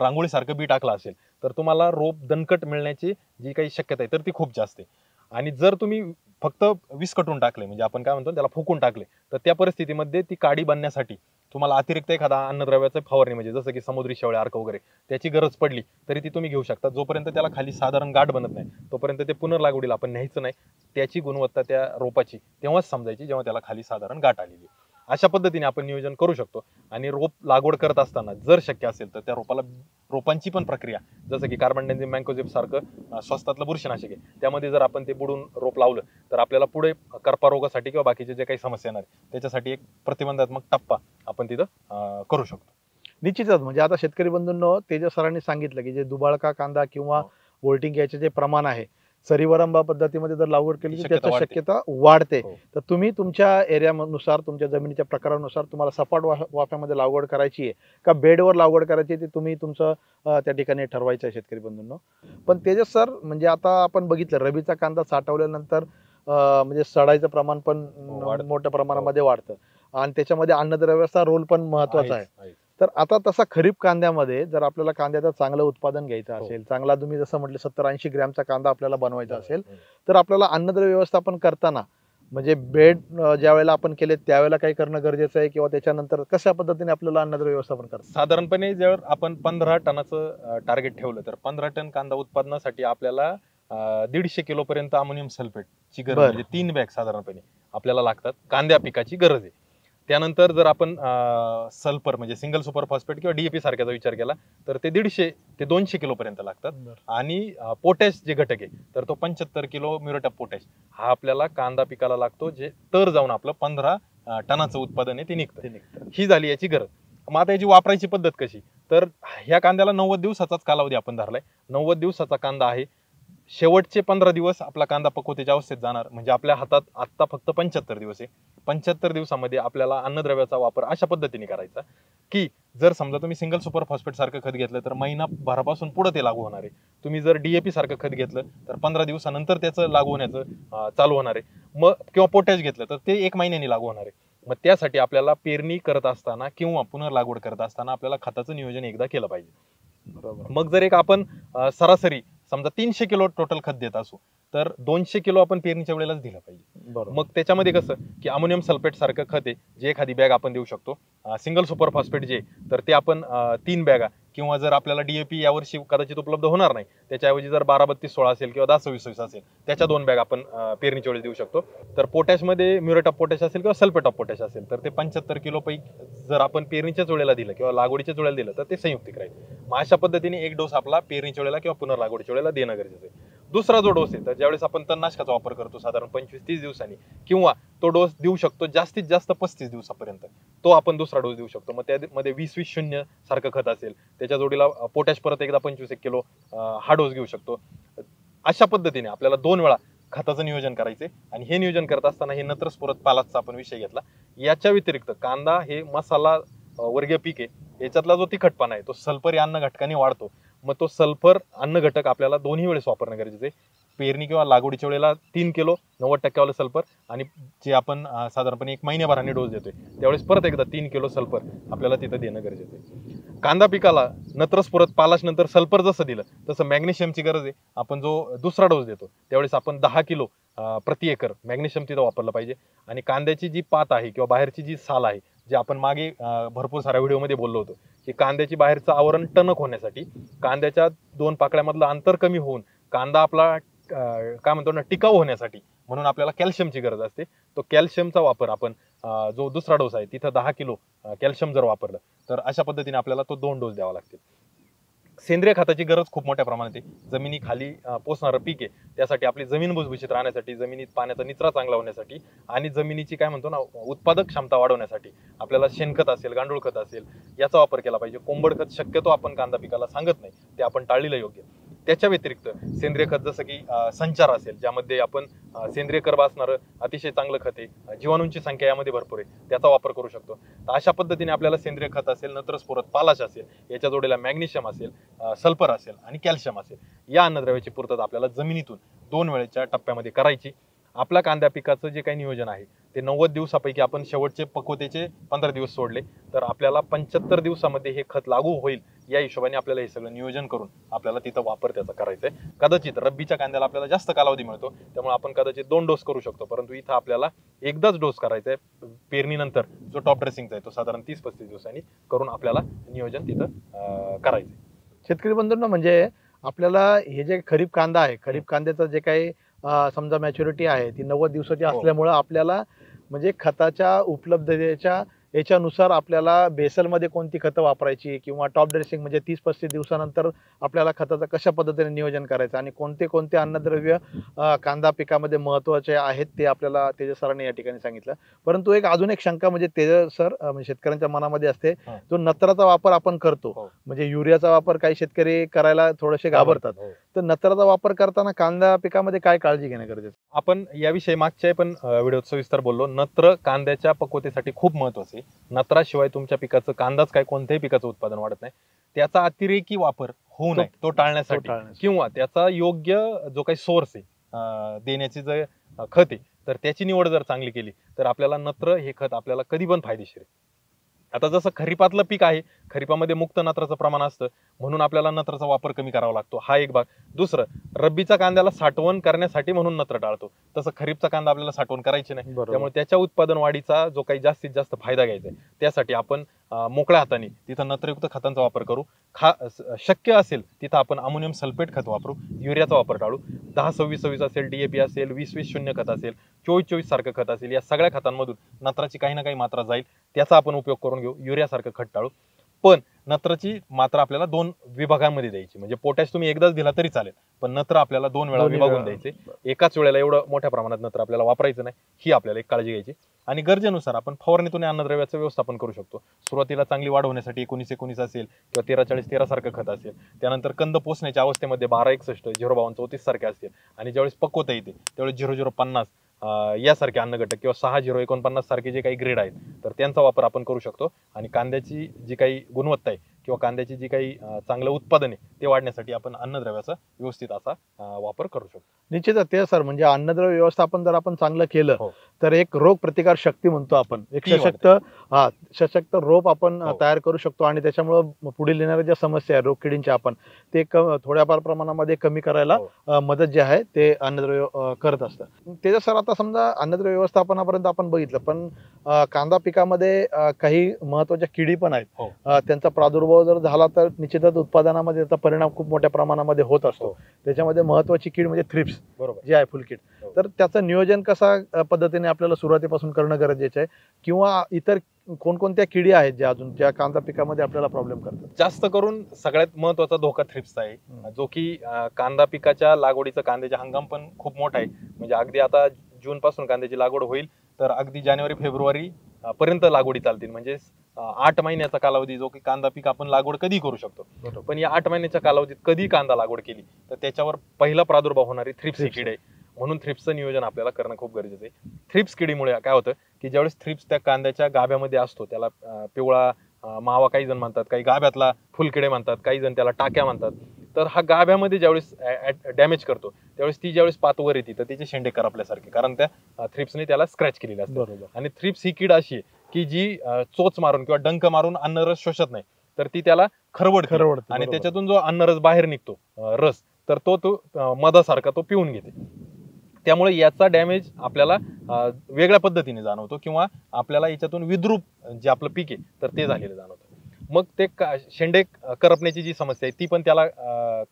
रांगोळीसारखं बी टाकलं असेल तर तुम्हाला रोप दणकट मिळण्याची जी काही शक्यता आहे तर ती खूप जास्त आहे. आणि जर तुम्ही फक्त विस्कटून टाकले म्हणजे आपण काय म्हणतो त्याला फुकून टाकले तर त्या परिस्थितीमध्ये ती काडी बनण्यासाठी तुम्हाला अतिरिक्त एखादा अन्नद्रव्याचं फवारणी म्हणजे जसं की समुद्री शेवळे अर्क वगैरे त्याची गरज पडली तरी ती तुम्ही घेऊ शकता. जोपर्यंत त्याला खाली साधारण गाठ बनत नाही तोपर्यंत ते पुनर्लागवडीला आपण न्यायचं नाही. त्याची गुणवत्ता त्या रोपाची तेव्हाच समजायची जेव्हा त्याला खाली साधारण गाठ आलेली. अशा पद्धतीने आपण नियोजन करू शकतो. आणि रोप लागवड करत असताना जर शक्य असेल तर त्या रोपांची पण प्रक्रिया जसं की कार्बन डायझिम मँकोझेब सारखं स्वस्तातलं बुरशीनाशक आहे त्यामध्ये जर आपण ते बुडून रोप लावलं तर आपल्याला पुढे करपा रोगासाठी किंवा बाकीचे जे काही समस्या येणार त्याच्यासाठी एक प्रतिबंधात्मक टप्पा आपण तिथं करू शकतो. निश्चितच म्हणजे आता शेतकरी बंधूंनो तेजस सरांनी सांगितलं की जे दुबाळका कांदा किंवा बोल्टिंग याचे जे प्रमाण आहे सरीवरंबा पद्धतीमध्ये जर लागवड केली तर त्याची शक्यता वाढते. तर तुम्ही तुमच्या एरियानुसार तुमच्या जमिनीच्या प्रकारानुसार तुम्हाला सपाट वाफ्यामध्ये लागवड करायची आहे का बेडवर लागवड करायची ते तुम्ही तुमचं त्या ठिकाणी ठरवायचं आहे शेतकरी बंधूंनो. पण तेजस सर म्हणजे आता आपण बघितलं रबीचा कांदा साठवल्यानंतर म्हणजे सडायचं प्रमाण पण मोठ्या प्रमाणामध्ये वाढतं आणि त्याच्यामध्ये अन्नद्रव्याचा रोल पण महत्वाचा आहे. तर आता तसा खरीप कांद्यामध्ये जर आपल्याला कांद्याचं चांगलं उत्पादन घ्यायचं असेल चांगला तुम्ही जसं म्हटलं 70-80 ग्रॅमचा कांदा आपल्याला बनवायचा असेल तर आपल्याला अन्नद्रव्य व्यवस्थापन करताना म्हणजे बेड ज्या वेळेला आपण केले त्यावेळेला काही करणं गरजेचं आहे किंवा त्याच्यानंतर कशा पद्धतीने आपल्याला अन्नद्रव्य व्यवस्थापन करतात? साधारणपणे जर आपण 15 टनाचं टार्गेट ठेवलं तर 15 टन कांदा उत्पादनासाठी आपल्याला 150 किलो पर्यंत अमोनियम सल्फेटची गरज म्हणजे 3 बॅग साधारणपणे आपल्याला लागतात कांद्या पिकाची गरज आहे. त्यानंतर जर आपण सल्फर म्हणजे सिंगल सुपर फॉस्फेट किंवा डीएपी सारख्याचा विचार केला तर ते 150 ते 200 किलो पर्यंत लागतात. आणि पोटॅश जे घटक आहे तर तो 75 किलो म्युरेट ऑफ पोटॅश हा आपल्याला कांदा पिकाला लागतो जे तर जाऊन आपलं 15 टनाचं उत्पादन आहे ते निघतं. ही झाली याची गरज. मग आता याची वापरायची पद्धत कशी तर ह्या कांद्याला 90 दिवसाचाच कालावधी आपण धरलाय. 90 दिवसाचा कांदा आहे. शेवटचे 15 दिवस आपला कांदा पक्वतेच्या अवस्थेत जाणार म्हणजे आपल्या हातात आत्ता फक्त 75 दिवस आहे. 75 दिवसामध्ये आपल्याला अन्नद्रव्याचा वापर अशा पद्धतीने करायचा की जर समजा तुम्ही सिंगल सुपर फॉस्फेट सारखं खत घेतलं तर महिनाभरापासून पुढे ते लागू होणार आहे. तुम्ही जर डीएपी सारखं खत घेतलं तर 15 दिवसानंतर त्याचं लागू होण्याचं चालू होणार आहे. मग किंवा पोटॅश घेतलं तर ते 1 महिन्याने लागू होणार आहे. मग त्यासाठी आपल्याला पेरणी करत असताना किंवा पुनर्लागवड करत असताना आपल्याला खताचं नियोजन एकदा केलं पाहिजे. बरोबर. मग जर एक आपण सरासरी समजा 300 किलो टोटल खत देत असू तर 200 किलो आपण पेरणीच्या वेळेलाच दिलं पाहिजे. मग त्याच्यामध्ये कसं की अमोनियम सल्फेट सारखं खत आहे जे एखादी बॅग आपण देऊ शकतो. सिंगल सुपर फॉस्फेट जे तर ते आपण 3 बॅगा किंवा जर आपल्याला डीएपी यावर्षी कदाचित उपलब्ध होणार नाही त्याच्याऐवजी जर 12-32-16 असेल किंवा 10-26-26 असेल त्याच्या 2 बॅग आपण पेरणीच्या वेळेस देऊ शकतो. तर पोटॅशमध्ये म्युरेट ऑफ पोटॅश असेल किंवा सल्फेट ऑफ पोटॅश असेल तर ते 75 किलो पैकी जर आपण पेरणीच्याच वेळेला दिलं किंवा लागवडीच्याच वेळेला दिलं तर ते संयुक्तिक राहील. मग अशा पद्धतीने एक डोस आपला पेरणीच्या वेळेला किंवा पुनर्लागवडीच्या वेळेला देणं गरजेचं आहे. दुसरा जो डोस आहे तर ज्यावेळेस आपण तणनाशकाचा वापर करतो साधारण 25-30 दिवसांनी किंवा तो डोस देऊ शकतो जास्तीत जास्त 35 दिवसापर्यंत तो आपण दुसरा डोस देऊ शकतो. मग त्यामध्ये 20-20-0 सारखं खत असेल त्याच्या जोडीला पोटॅश परत एकदा 25 किलो हा डोस घेऊ शकतो. अशा पद्धतीने आपल्याला 2 वेळा खताचं नियोजन करायचे. आणि हे नियोजन करत असताना हे नत्र स्फुरत पालाचा आपण विषय घेतला. याच्या व्यतिरिक्त कांदा हे मसाला वर्गीय पीक आहे. याच्यातला जो तिखटपणा आहे तो सल्फर या अन्न घटकाने वाढतो. मग तो सल्फर अन्न घटक आपल्याला दोन्ही वेळेस वापरणं गरजेचं आहे. पेरणी किंवा लागवडीच्या वेळेला 3 किलो 90% वाला सल्फर आणि जे आपण साधारणपणे 1 महिन्याभराने डोस देतोय त्यावेळेस परत एकदा 3 किलो सल्फर आपल्याला तिथं देणं गरजेचं आहे. कांदा पिकाला नत्रस्फुरत पालाश नंतर सल्फर जसं दिलं तसं मॅग्नेशियमची गरज आहे. आपण जो दुसरा डोस देतो त्यावेळेस आपण 10 किलो प्रति एकर मॅग्नेशियम तिथं वापरलं पाहिजे. आणि कांद्याची जी पात आहे किंवा बाहेरची जी साल आहे जे आपण मागे भरपूर साऱ्या व्हिडिओमध्ये बोललो होतो की कांद्याची बाहेरचं आवरण टणक होण्यासाठी कांद्याच्या 2 पाकळ्यामधलं अंतर कमी होऊन कांदा आपला काय म्हणतो ना टिकाऊ होण्यासाठी म्हणून आपल्याला कॅल्शियमची गरज असते. तो कॅल्शियमचा वापर आपण जो दुसरा डोस आहे तिथं 10 किलो कॅल्शियम जर वापरलं तर अशा पद्धतीने आपल्याला तो 2 डोस द्यावा लागतील. सेंद्रिय खताची गरज खूप मोठ्या प्रमाणात आहे. जमिनी खाली पोचणारं पीक आहे त्यासाठी आपली जमीन भुसभुशीत राहण्यासाठी जमिनीत पाण्याचा निचरा चांगला होण्यासाठी आणि जमिनीची काय म्हणतो ना उत्पादक क्षमता वाढवण्यासाठी आपल्याला शेणखत असेल गांडूळ खत असेल याचा वापर केला पाहिजे. कोंबड खत शक्यतो आपण कांदा पिकाला सांगत नाही ते आपण टाळलेलं योग्य. त्याच्या व्यतिरिक्त सेंद्रिय खत जसं की संचार असेल ज्यामध्ये आपण सेंद्रिय कर्ब असणारं अतिशय चांगलं खत आहे. जीवाणूंची संख्या यामध्ये भरपूर आहे त्याचा वापर करू शकतो. तर अशा पद्धतीने आपल्याला सेंद्रिय खत असेल नत्रस्फुरत पालाश असेल याच्या जोडीला मॅग्नेशियम असेल सल्फर असेल आणि कॅल्शियम असेल या अन्नद्रव्याची पूर्तता आपल्याला जमिनीतून 2 वेळेच्या टप्प्यामध्ये करायची. आपल्या कांद्या पिकाचं जे काही नियोजन आहे ते 90 दिवसापैकी आपण शेवटचे पक्वतेचे 15 दिवस सोडले तर आपल्याला 75 दिवसामध्ये हे खत लागू होईल या हिशोबाने आपल्याला हे सगळं नियोजन करून आपल्याला तिथं वापर त्याचा करायचा आहे. कदाचित रब्बीच्या कांद्याला आपल्याला जास्त कालावधी मिळतो त्यामुळे आपण कदाचित 2 डोस करू शकतो, परंतु इथं आपल्याला एकदाच डोस करायचा आहे. पेरणीनंतर जो टॉप ड्रेसिंगचा आहे तो साधारण 30-35 दिवसांनी करून आपल्याला नियोजन तिथं करायचं आहे. शेतकरी बंधूंनो, म्हणजे आपल्याला हे जे खरीप कांदा आहे, खरीप कांद्याचं जे काही समजा मॅच्युरिटी आहे ती 90 दिवसाची असल्यामुळं आपल्याला म्हणजे खताच्या उपलब्धतेच्या याच्यानुसार आपल्याला बेसलमध्ये कोणती खतं वापरायची किंवा टॉप ड्रेसिंग म्हणजे 30-35 दिवसानंतर आपल्याला खताचं कशा पद्धतीने नियोजन करायचं आणि कोणते कोणते अन्नद्रव्य कांदा पिकामध्ये महत्त्वाचे आहेत ते आपल्याला तेजस सरांनी या ठिकाणी सांगितलं. परंतु अजून एक शंका म्हणजे तेजस सर, म्हणजे शेतकऱ्यांच्या मनामध्ये असते, जो नत्राचा वापर आपण करतो म्हणजे युरियाचा वापर काही शेतकरी करायला थोडेसे घाबरतात, तर नत्राचा वापर करताना कांदा पिकामध्ये काय काळजी घेणं गरजेचं? आपण याविषयी मागच्या पण व्हिडिओत सविस्तर बोललो. नत्र कांद्याच्या पक्वतेसाठी खूप महत्वाचे. नत्राशिवाय तुमच्या पिकाचं कांदाच काय कोणत्याही पिकाचं उत्पादन वाढत नाही. त्याचा अतिरेकी वापर होऊ नये तो टाळण्यासाठी किंवा त्याचा योग्य जो काही सोर्स आहे देण्याची जे खत आहे तर त्याची निवड जर चांगली केली तर आपल्याला नत्र हे खत आपल्याला कधी पण फायदेशीर आहे. आता जसं खरीपातलं पीक आहे, खरीपामध्ये मुक्त नत्राचं प्रमाण असतं म्हणून आपल्याला नत्राचा वापर कमी करावा लागतो, हा एक भाग. दुसरं, रब्बीचा कांद्याला साठवण करण्यासाठी म्हणून नत्र टाळतो, तसं खरीपचा कांदा आपल्याला साठवण करायची नाही. त्यामुळे त्याच्या उत्पादन वाढीचा जो काही जास्तीत जास्त फायदा घ्यायचा आहे त्यासाठी आपण मोकळ्या हाताने तिथं नत्रयुक्त खतांचा वापर करू. शक्य असेल तिथं आपण अमोनियम सल्फेट खत वापरू, युरियाचा वापर टाळू. 10-26-26 असेल, DAP असेल, 20-20-0 खत असेल, 24-24 सारखं खत असेल, या सगळ्या खतांमधून नत्राची काही ना काही मात्रा जाईल, त्याचा आपण उपयोग करून घेऊ. युरिया सारखं खत टाळू. पण नत्राची मात्रा आपल्याला 2 विभागांमध्ये द्यायची, म्हणजे पोटॅश तुम्ही एकदाच दिला तरी चालेल पण नत्र आपल्याला 2 वेळा विभागून द्यायचे. एकाच वेळेला एवढं मोठ्या प्रमाणात नत्र आपल्याला वापरायचं नाही, ही आपल्याला एक काळजी घ्यायची. आणि गरजेनुसार आपण फवारणीतून अन्नद्रव्याचं व्यवस्थापन करू शकतो. सुरुवातीला चांगली वाढ होण्यासाठी 19-19 असेल किंवा 13-40-13 सारखं खत असेल, त्यानंतर कंद पोचण्याच्या अवस्थेमध्ये 12-61, 0-52-34 सारखे असतील आणि ज्यावेळेस पक्वता येते त्यावेळेस 0-0-50 यासारखे अन्नघटक किंवा 6-0-49 सारखे जे काही ग्रेड आहेत तर त्यांचा वापर आपण करू शकतो. आणि कांद्याची जी काही गुणवत्ता आहे किंवा कांद्याची जी काही चांगलं उत्पादन आहे ते वाढण्यासाठी आपण अन्नद्रव्याचा व्यवस्थित असा वापर करू शकतो. निश्चितच ते सर, म्हणजे अन्नद्रव्य व्यवस्थापन जर आपण चांगलं केलं तर एक रोग प्रतिकार शक्ती म्हणतो आपण, एक सशक्त रोप आपण तयार करू शकतो आणि त्याच्यामुळे पुढील येणाऱ्या ज्या समस्या आहे रोग किडींच्या आपण ते थोड्याफार प्रमाणामध्ये कमी करायला मदत जी आहे ते अन्नद्रव्य करत असतं. ते सर, आता समजा अन्नद्रव्य व्यवस्थापनापर्यंत आपण बघितलं, पण कांदा पिकामध्ये काही महत्वाच्या किडी पण आहेत, त्यांचा प्रादुर्भाव जर झाला तर निश्चितच उत्पादनामध्ये त्याचा परिणाम खूप मोठ्या प्रमाणामध्ये होत असतो. त्याच्यामध्ये महत्वाची कीड म्हणजे थ्रिप्स जी आहे, फुलकीड. तर त्याचं नियोजन कसा पद्धतीने आपल्याला सुरुवातीपासून करणं गरजेचं आहे किंवा इतर कोणकोणत्या किडी आहेत ज्या कांदा पिकामध्ये आपल्याला प्रॉब्लेम करतात? जास्त करून सगळ्यात महत्वाचा धोका थ्रिप्सचा आहे, जो की कांदा पिकाच्या लागवडीचा कांद्याचा हंगाम पण खूप मोठा आहे. म्हणजे अगदी आता जून पासून कांद्याची लागवड होईल तर अगदी जानेवारी-फेब्रुवारी पर्यंत लागवडी चालतील. म्हणजे 8 महिन्याचा कालावधी जो की कांदा पीक आपण लागवड कधी करू शकतो. पण या 8 महिन्याच्या कालावधीत कधी कांदा लागवड केली तर त्याच्यावर पहिला प्रादुर्भाव होणारी थ्रिप्स कीड आहे. म्हणून थ्रिप्सचं नियोजन आपल्याला करणं खूप गरजेचं आहे. थ्रिप्स किडीमुळे काय होतं की ज्यावेळेस थ्रिप्स त्या कांद्याच्या गाभ्यामध्ये असतो, त्याला पिवळा मावा काही जण म्हणतात, काही गाभ्यातला फुलकिडे म्हणतात, काही जण त्याला टाक्या म्हणतात. तर हा गाभ्यामध्ये ज्यावेळेस डॅमेज करतो त्यावेळेस ती ज्यावेळेस पात वर येते तर तिचे शेंडे करपल्यासारखे, कारण त्या थ्रिप्सने त्याला स्क्रॅच केलेले असते. आणि थ्रिप्स ही कीड अशी आहे की जी चोच मारून किंवा डंक मारून अन्नरस शोषत नाही, तर ती त्याला खरवडते आणि त्याच्यातून जो अन्नरस बाहेर निघतो रस, तर तो मधासारखा तो पिऊन घेते. त्यामुळे याचा डॅमेज आपल्याला वेगळ्या पद्धतीने जाणवतो किंवा आपल्याला याच्यातून विद्रूप जे आपलं पीक आहे तर ते झालेलं जाणवतं. मग ते शेंडे करपण्याची जी समस्या आहे ती पण त्याला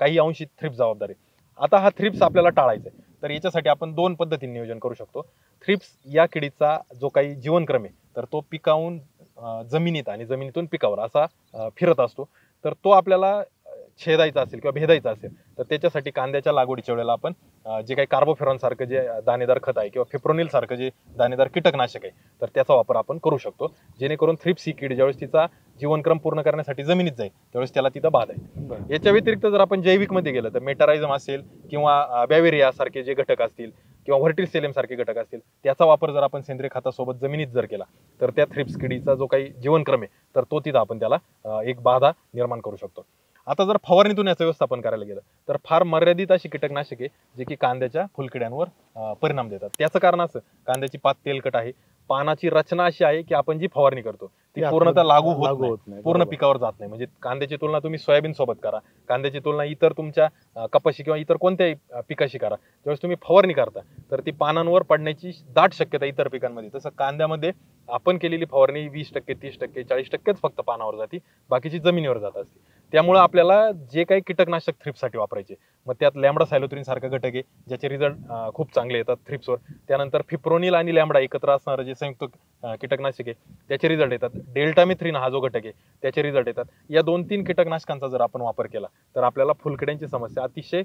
काही अंशी थ्रिप्स जबाबदार आहे. आता हा थ्रिप्स आपल्याला टाळायचा आहे तर याच्यासाठी आपण 2 पद्धतीने नियोजन करू शकतो. थ्रिप्स या किडीचा जो काही जीवनक्रम आहे तर तो पिकाहून जमिनीत आणि जमिनीतून पिकावर असा फिरत असतो. तर तो आपल्याला छेदायचा असेल किंवा भेदायचा असेल तर त्याच्यासाठी कांद्याच्या लागवडीच्या वेळेला आपण जे काही कार्बोफेरॉन सारखं जे दाणेदार खत आहे किंवा फिप्रोनिल सारखं जे दाणेदार कीटकनाशक आहे तर त्याचा वापर आपण करू शकतो, जेणेकरून थ्रिप्स ही कीड ज्यावेळेस तिचा जीवनक्रम पूर्ण करण्यासाठी जमिनीत जाईल त्यावेळेस त्याला तिथं बाध आहे. याच्या व्यतिरिक्त जर आपण जैविक मध्ये गेलं तर मेटारायझम असेल किंवा बॅवेरिया सारखे जे घटक असतील किंवा व्हर्टिसेलियम सारखे घटक असतील त्याचा वापर जर आपण सेंद्रिय खतासोबत जमिनीत जर केला तर त्या थ्रिप्स किडीचा जो काही जीवनक्रम आहे तर तो तिथं आपण त्याला एक बाधा निर्माण करू शकतो. आता जर फवारणीतून याचं व्यवस्थापन करायला गेलं तर फार मर्यादित अशी कीटकनाशके जे की कांद्याच्या फुलकिड्यांवर परिणाम देतात. त्याचं कारण असं, कांद्याची पात तेलकट आहे, पानाची रचना अशी आहे की आपण जी फवारणी करतो ती पूर्णतः लागू होत नाही, पूर्ण पिकावर जात नाही. म्हणजे कांद्याची तुलना तुम्ही सोयाबीन सोबत करा, कांद्याची तुलना इतर तुमच्या कपाशी किंवा इतर कोणत्याही पिकाशी करा. ज्यावेळेस तुम्ही फवारणी करता तर ती पानांवर पडण्याची दाट शक्यता इतर पिकांमध्ये, तसं कांद्यामध्ये आपण केलेली फवारणी 20%, 30%, 40%च फक्त पानावर जाते, बाकीची जमिनीवर जात असते. त्यामुळे आपल्याला जे काही कीटकनाशक थ्रिप्ससाठी वापरायचे, मग त्यात लॅम्बडा सायलोथ्रिन सारखा घटक आहे ज्याचे रिझल्ट खूप चांगले येतात थ्रिप्सवर. त्यानंतर फिप्रोनिल आणि लॅम्बडा एकत्र असणारं जे संयुक्त कीटकनाशक आहे त्याचे रिझल्ट येतात. डेल्टामिथ्रिन हा जो घटक आहे त्याचे रिझल्ट येतात. या 2-3 कीटकनाशकांचा जर आपण वापर केला तर आपल्याला फुलकिड्यांची समस्या अतिशय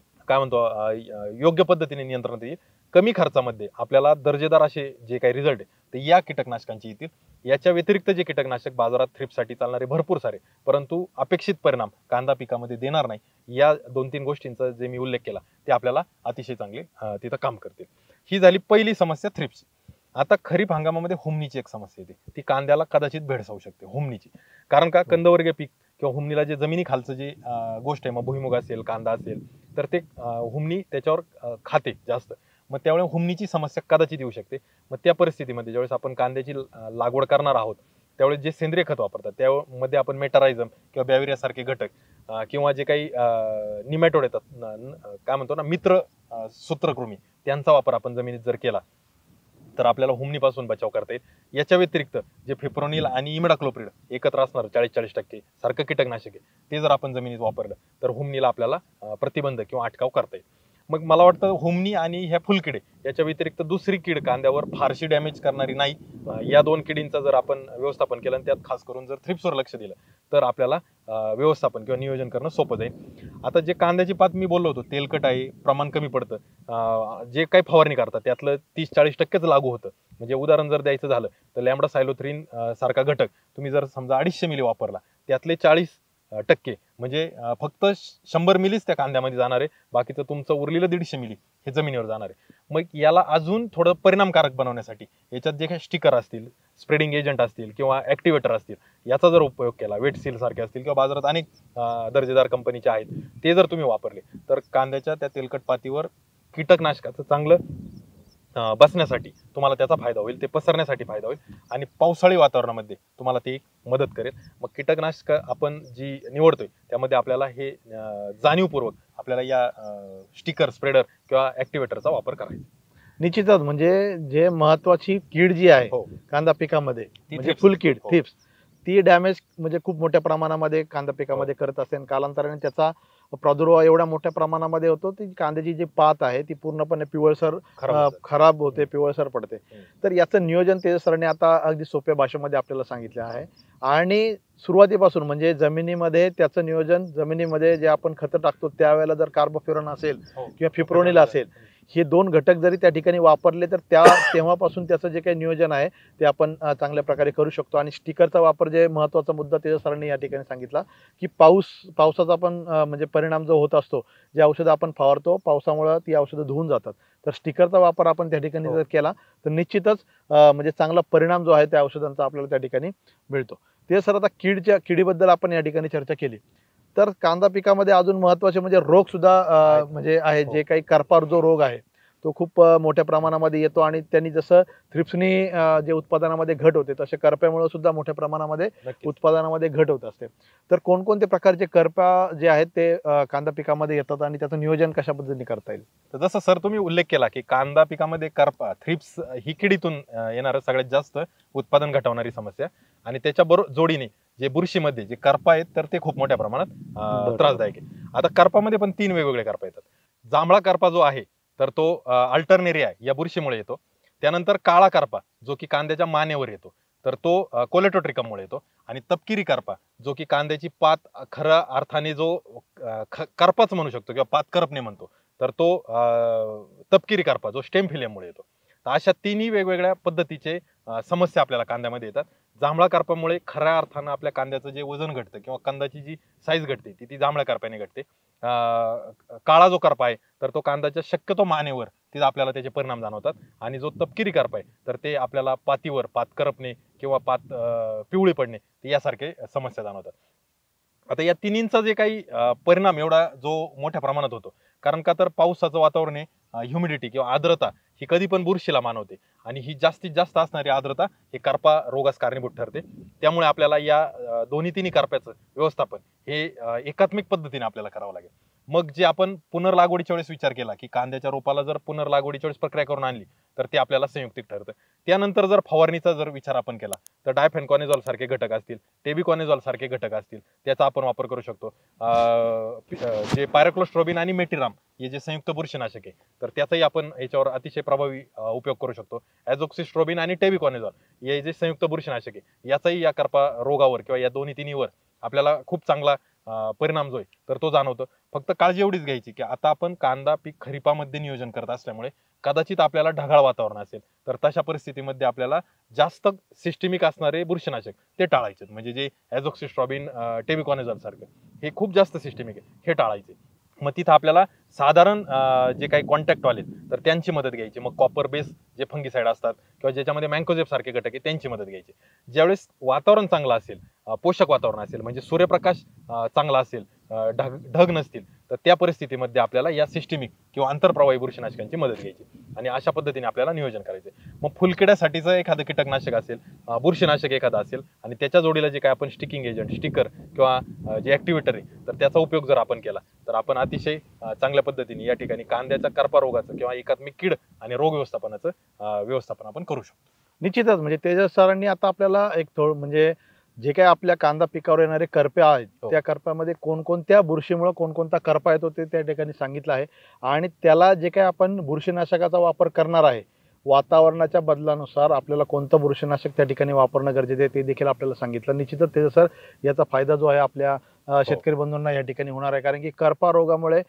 योग्य पद्धतीने नियंत्रणात येईल. कमी खर्चामध्ये आपल्याला दर्जेदार असे जे काही रिझल्ट आहे ते या कीटकनाशकांचे येतील. याच्या व्यतिरिक्त जे कीटकनाशक बाजारात थ्रिप्ससाठी चालणारे भरपूर सारे, परंतु अपेक्षित परिणाम कांदा पिकामध्ये देणार नाही, या 2-3 गोष्टींचा जे मी उल्लेख केला ते आपल्याला अतिशय चांगले तिथं काम करतील. ही झाली पहिली समस्या थ्रिप्स. आता खरीप हंगामामध्ये हुमणीची एक समस्या येते, ती कांद्याला कदाचित भेडसावू शकते हुमणीची. कारण का, कंदवर्गीय पीक किंवा हुमणीला जे जमिनी खालचं जे गोष्ट आहे, मग भुईमुग असेल, कांदा असेल, तर ते हुमणी त्याच्यावर खाते जास्त. मग त्यामुळे हुमणीची समस्या कदाचित येऊ शकते. मग त्या परिस्थितीमध्ये ज्यावेळेस आपण कांद्याची लागवड करणार आहोत त्यावेळेस जे सेंद्रिय खत वापरतात त्यामध्ये आपण मेटारायझम किंवा बॅव्हिरिया सारखे घटक किंवा जे काही निमॅटोड येतात, काय म्हणतो ना, मित्र सूत्रकृमी, त्यांचा वापर आपण जमिनीत जर केला तर आपल्याला हुमणीपासून बचाव करता येईल. याच्या व्यतिरिक्त जे फिप्रोनिल आणि इमिडाक्लोप्रिड एकत्र असणार 40-40% सारखं कीटकनाशक आहे ते जर आपण जमिनीत वापरलं तर हुमणीला आपल्याला प्रतिबंध किंवा अटकाव करता येईल. मग मला वाटतं हुमणी आणि ह्या फुलकिडे याच्या व्यतिरिक्त दुसरी कीड कांद्यावर फारशी डॅमेज करणारी नाही. या 2 किडींचं जर आपण व्यवस्थापन केलं आणि त्यात खास करून जर थ्रिप्सवर लक्ष दिलं तर आपल्याला व्यवस्थापन किंवा नियोजन करणं सोपं जाईल. आता जे कांद्याची पात मी बोललो होतो तेलकट आहे, प्रमाण कमी पडतं, जे काही फवारणी करतात त्यातलं 30-40%च लागू होतं. म्हणजे उदाहरण जर द्यायचं झालं तर लॅम्बडा सायलोथ्रिन सारखा घटक तुम्ही जर समजा 250 मिली वापरला, त्यातले 40% म्हणजे फक्त 100 मिलीच त्या कांद्यामध्ये जाणार आहे, बाकीचं तुमचं उरलेलं 150 मिली हे जमिनीवर जाणार आहे. मग याला अजून थोडं परिणामकारक बनवण्यासाठी याच्यात जे काही स्टिकर असतील, स्प्रेडिंग एजंट असतील किंवा ऍक्टिव्हेटर असतील, याचा जर उपयोग केला, वेट सील सारखे असतील किंवा बाजारात अनेक दर्जेदार कंपनीचे आहेत, ते जर तुम्ही वापरले तर कांद्याच्या त्या तेलकट पातीवर कीटकनाशकाचं चांगलं बसण्यासाठी तुम्हाला त्याचा फायदा होईल, ते पसरण्यासाठी फायदा होईल आणि पावसाळी वातावरणामध्ये तुम्हाला ते मदत करेल. मग कीटकनाशक आपण जी निवडतोय त्यामध्ये आपल्याला हे जाणीवपूर्वक आपल्याला या स्टिकर, स्प्रेडर किंवा ऍक्टिव्हेटरचा वापर करायचा. निश्चितच. म्हणजे जे महत्वाची कीड जी आहे कांदा पिकामध्ये, म्हणजे फुलकीड, थ्रिप्स, ती डॅमेज म्हणजे खूप मोठ्या प्रमाणामध्ये कांदा पिकामध्ये करत असते आणि कालांतराने त्याचा प्रादुर्भाव एवढ्या मोठ्या प्रमाणामध्ये होतो की कांद्याची जी पात आहे ती पूर्णपणे पिवळसर खराब होते, पिवळसर पडते. तर याचं नियोजन तेजस सरांनी आता अगदी सोप्या भाषेमध्ये आपल्याला सांगितलं आहे. आणि सुरुवातीपासून म्हणजे जमिनीमध्ये त्याचं नियोजन, जमिनीमध्ये जे आपण खतं टाकतो त्यावेळेला जर कार्बोफ्युरॉन असेल किंवा फिप्रोनिल असेल, हे 2 घटक जरी त्या ठिकाणी वापरले तर तेव्हापासून त्याचं जे काही नियोजन आहे ते आपण चांगल्या प्रकारे करू शकतो. आणि स्टिकरचा वापर, जे महत्त्वाचा मुद्दा तेजस सरांनी या ठिकाणी सांगितला की पावसाचा पण म्हणजे परिणाम जो होत असतो, जे औषधं आपण फवारतो पावसामुळे ती औषधं धुवून जातात, तर स्टिकरचा वापर आपण त्या ठिकाणी जर केला तर निश्चितच म्हणजे चांगला परिणाम जो आहे त्या औषधांचा आपल्याला त्या ठिकाणी मिळतो. ते सर, आता किडीबद्दल आपण या ठिकाणी चर्चा केली, तर कांदा पिकामध्ये अजून महत्वाचे म्हणजे रोग सुद्धा म्हणजे आहे. जे काही करपार जो रोग आहे तो खूप मोठ्या प्रमाणामध्ये येतो आणि त्यांनी जसं थ्रिप्सनी जे उत्पादनामध्ये घट होते तसे करप्यामुळे सुद्धा मोठ्या प्रमाणामध्ये उत्पादनामध्ये घट होत असते. तर कोणकोणते प्रकारचे करपा जे आहेत ते कांदा पिकामध्ये येतात आणि त्याचं नियोजन कशा पद्धतीने करता येईल? तर जसं सर तुम्ही उल्लेख केला की कांदा पिकामध्ये करपा, थ्रिप्स ही किडीतून येणारं सगळ्यात जास्त उत्पादन घटवणारी समस्या, आणि त्याच्या जोडीने जे बुरशीमध्ये जे करपा आहेत तर ते खूप मोठ्या प्रमाणात त्रासदायक आहे. आता करपामध्ये पण 3 वेगवेगळे करपा येतात. जांभळा करपा जो आहे तर तो अल्टरनेरिया या बुरशीमुळे येतो. त्यानंतर काळा करपा जो की कांद्याच्या मानेवर येतो तर तो कोलेटोट्रिकममुळे येतो. आणि तपकिरी करपा जो की कांद्याची पात खऱ्या अर्थाने जो करपाच म्हणू शकतो किंवा पात करपणे म्हणतो, तर तो तपकिरी करपा जो स्टेम फिलियममुळे येतो. तर अशा 3ही वेगवेगळ्या पद्धतीचे समस्या आपल्याला कांद्यामध्ये येतात. जांभळा करपामुळे खऱ्या अर्थानं आपल्या कांद्याचं जे वजन घटतं किंवा कांद्याची जी साईज घटते ती जांभळ्या करप्याने घटते. काळा जो करपा आहे तर तो कांद्याच्या शक्यतो मानेवर तिथे आपल्याला त्याचे परिणाम जाणवतात. आणि जो तपकिरी करपा आहे तर ते आपल्याला पातीवर पात करपणे किंवा पात पिवळी पडणे यासारखे समस्या जाणवतात. आता या तिन्हींचा जे काही परिणाम एवढा जो मोठ्या प्रमाणात होतो, कारण का तर पावसाचं वातावरण आहे, ह्युमिडिटी किंवा आर्द्रता ही कधी पण बुरशीला मानवते आणि ही जास्तीत जास्त असणारी आर्द्रता हे करपा रोगास कारणीभूत ठरते. त्यामुळे आपल्याला या दोन्ही तिन्ही करप्याचं व्यवस्थापन हे एकात्मिक पद्धतीने आपल्याला करावं लागेल. मग जे आपण पुनर्लागवडीच्या वेळेस विचार केला की कांद्याच्या रोपाला जर पुनर्लागवडीच्या वेळेस प्रक्रिया करून आणली तर ते आपल्याला संयुक्तिक ठरतं. त्यानंतर जर फवारणीचा जर विचार आपण केला तर डायफेनकॉनिझॉल सारखे घटक असतील, टेबिकॉनिझॉल सारखे घटक असतील, त्याचा आपण वापर करू शकतो. जे पायरोक्लोस्ट्रोबिन आणि मेटिराम हे जे संयुक्त बुरशीनाशक आहे तर त्याचाही आपण याच्यावर अतिशय प्रभावी उपयोग करू शकतो. ॲझोक्सिस्ट्रोबिन आणि टेबिकॉनिझॉल हे जे संयुक्त बुरशीनाशक आहे याचाही या करपा रोगावर किंवा या दोन्ही तिन्हीवर आपल्याला खूप चांगला परिणाम जो आहे तर तो जाणवतो. फक्त काळजी एवढीच घ्यायची की आता आपण कांदा पीक खरीपामध्ये नियोजन करत असल्यामुळे कदाचित आपल्याला ढगाळ वातावरण असेल तर तशा परिस्थितीमध्ये आपल्याला जास्त सिस्टमिक असणारे बुरशीनाशक ते टाळायचे. म्हणजे जे ॲझोक्सिस्ट्रॉबिन टेबिकॉनिझॉल सारखं हे खूप जास्त सिस्टमिक आहे हे टाळायचे. मग तिथं आपल्याला साधारण जे काही कॉन्टॅक्टवाले तर त्यांची मदत घ्यायची. मग कॉपर बेस जे फंगीसाईड असतात किंवा ज्याच्यामध्ये मँकोजेब सारखे घटक आहे त्यांची मदत घ्यायची. ज्यावेळेस वातावरण चांगलं असेल, पोषक वातावरण असेल, म्हणजे सूर्यप्रकाश चांगला असेल, ढग नसतील तर त्या परिस्थितीमध्ये आपल्याला या सिस्टमिक किंवा आंतरप्रवाही बुरशीनाशकांची मदत घ्यायची आणि अशा पद्धतीने आपल्याला नियोजन करायचं. मग फुलकिड्यासाठीचं एखादं कीटकनाशक असेल, बुरशीनाशक एखादं असेल आणि त्याच्या जोडीला जे काय आपण स्टिकिंग एजंट, स्टिकर किंवा जे ॲक्टिव्हेटर आहे तर त्याचा उपयोग जर आपण केला तर आपण अतिशय चांगल्या पद्धतीने या ठिकाणी कांद्याच्या करपा रोगाचं किंवा एकात्मिक कीड आणि रोग व्यवस्थापनाचं व्यवस्थापन आपण करू शकतो. निश्चितच म्हणजे तेजस सरांनी आता आपल्याला एक थोडं म्हणजे जे काही आपल्या कांदा पिकावर येणारे करपे आहेत हो. त्या करप्यामध्ये कोणकोणत्या बुरशीमुळे कोणकोणता करपा येतो ते त्या ठिकाणी सांगितलं आहे आणि त्याला जे काही आपण बुरशीनाशकाचा वापर करणार आहे वातावरणाच्या बदलानुसार आपल्याला कोणतं बुरशीनाशक त्या ठिकाणी वापरणं गरजेचं आहे ते देखील आपल्याला सांगितलं. निश्चितच तेजस सर याचा फायदा जो आहे आपल्या शेतकरी बंधूंना या ठिकाणी होणार आहे कारण की करपा रोगामुळे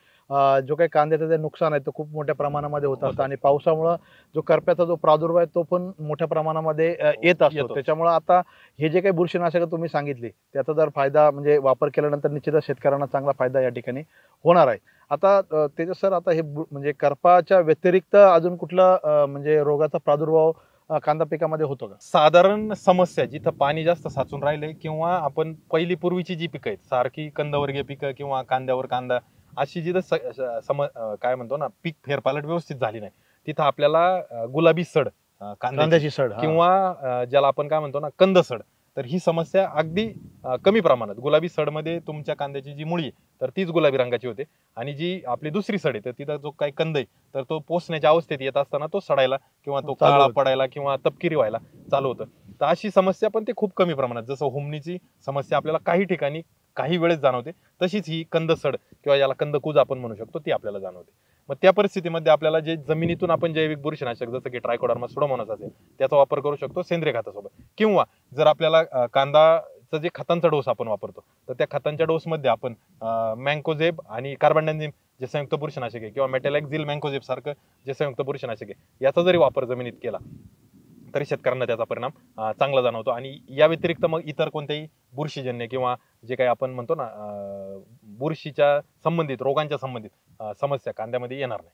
जो काही कांद्याचं जे नुकसान आहे तो खूप मोठ्या प्रमाणामध्ये होत असतं आणि पावसामुळे जो करप्याचा जो प्रादुर्भाव आहे तो पण मोठ्या प्रमाणामध्ये येत असतो. त्याच्यामुळे आता हे जे काही बुरशीनाशक तुम्ही सांगितली त्याचा जर फायदा म्हणजे वापर केल्यानंतर निश्चितच शेतकऱ्यांना चांगला फायदा या ठिकाणी होणार आहे. आता तेजस सर आता हे म्हणजे करपाच्या व्यतिरिक्त अजून कुठला म्हणजे रोगाचा प्रादुर्भाव कांदा पिकामध्ये होतो का? साधारण समस्या जिथं पाणी जास्त साचून राहिले किंवा आपण पहिली पूर्वीची जी पिकं आहेत सारखी कंदवर्गीय पिकं किंवा कांद्यावर कांदा अशी जिथं काय म्हणतो ना पीक फेरपालट व्यवस्थित झाली नाही तिथं आपल्याला गुलाबी सड कांद्याची सड किंवा ज्याला आपण काय म्हणतो ना कंद सड तर ही समस्या अगदी कमी प्रमाणात. गुलाबी सडमध्ये तुमच्या कांद्याची जी मुळी आहे तर तीच गुलाबी रंगाची होते आणि जी आपली दुसरी सड आहे तर तिथं जो काही कंद आहे तर तो पोसण्याच्या अवस्थेत येत असताना तो सडायला किंवा तो काळा पडायला किंवा तपकिरी व्हायला चालू होतं. तर अशी समस्या पण ते खूप कमी प्रमाणात जसं हुमणीची समस्या आपल्याला काही ठिकाणी काही वेळेस जाणवते तशीच ही कंदसड किंवा याला कंदकूज आपण म्हणू शकतो ती आपल्याला जाणवते. मग त्या परिस्थितीमध्ये आपल्याला जे जमिनीतून आपण जैविक बुरशीनाशक जसं की ट्रायकोडर्मा सुडोमोनास असेल त्याचा वापर करू शकतो सेंद्रिय खतासोबत. किंवा जर आपल्याला कांदाचं जे खतांचा डोस आपण वापरतो तर त्या खतांच्या डोसमध्ये आपण मँकोझेब आणि कार्बनडायझिम जे संयुक्त बुरशीनाशक आहे किंवा मेटॅलॅक्झिल मँकोझेब सारखं जे संयुक्त बुरशीनाशक आहे याचा जरी वापर जमिनीत केला तरी शेतकऱ्यांना त्याचा परिणाम चांगला जाणवतो. आणि या व्यतिरिक्त मग इतर कोणत्याही बुरशीजन्य किंवा जे काही आपण म्हणतो ना बुरशीच्या संबंधित रोगांच्या संबंधित समस्या कांद्यामध्ये येणार नाही.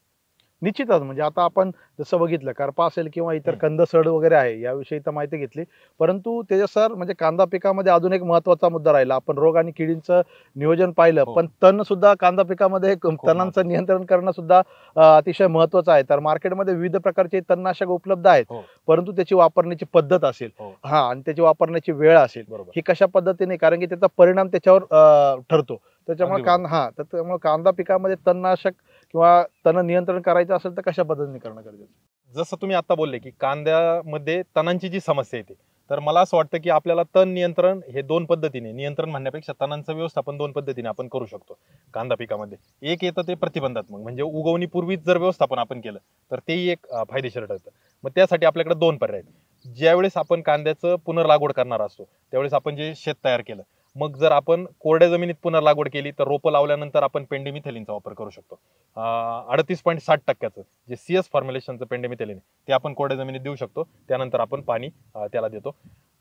निश्चितच म्हणजे आता आपण जसं बघितलं करपा असेल किंवा इतर कंद सड वगैरे आहे याविषयी तर माहिती घेतली परंतु तेजस सर म्हणजे कांदा पिकामध्ये अजून एक महत्वाचा मुद्दा राहिला. आपण रोग आणि किडींचं नियोजन पाहिलं पण तण सुद्धा कांदा पिकामध्ये तणांचं नियंत्रण करणं सुद्धा अतिशय महत्वाचं आहे. तर मार्केटमध्ये विविध प्रकारचे तणनाशक उपलब्ध आहेत परंतु त्याची वापरण्याची पद्धत असेल आणि त्याची वापरण्याची वेळ असेल ही कशा पद्धतीने कारण की त्याचा परिणाम त्याच्यावर ठरतो. त्याच्यामुळे कांदा पिकामध्ये तणनाशक किंवा तण नियंत्रण करायचं असेल तर कशा पद्धतीने करणं गरजेचं? जसं तुम्ही आता बोलले की कांद्यामध्ये तणांची जी समस्या येते तर मला असं वाटतं की आपल्याला तण नियंत्रण हे दोन पद्धतीने नियंत्रण म्हणण्यापेक्षा तणांचं व्यवस्थापन दोन पद्धतीने आपण करू शकतो कांदा पिकामध्ये. एक येतं ते प्रतिबंधात्मक म्हणजे उगवणीपूर्वीच जर व्यवस्थापन आपण केलं तर तेही एक फायदेशीर ठरतं. मग त्यासाठी आपल्याकडे दोन पर्याय आहेत. ज्यावेळेस आपण कांद्याचं पुनर्लागवड करणार असतो त्यावेळेस आपण जे शेत तयार केलं मग जर आपण कोरड्या जमिनीत पुनर्लागवड केली तर रोपं लावल्यानंतर आपण पेंडेमिथेलिनचा वापर करू शकतो. 38.60% जे CS फॉर्म्युलेशनचं पेंडेमिथेलिन ते आपण कोरड्या जमिनीत देऊ शकतो. त्यानंतर आपण पाणी त्याला देतो.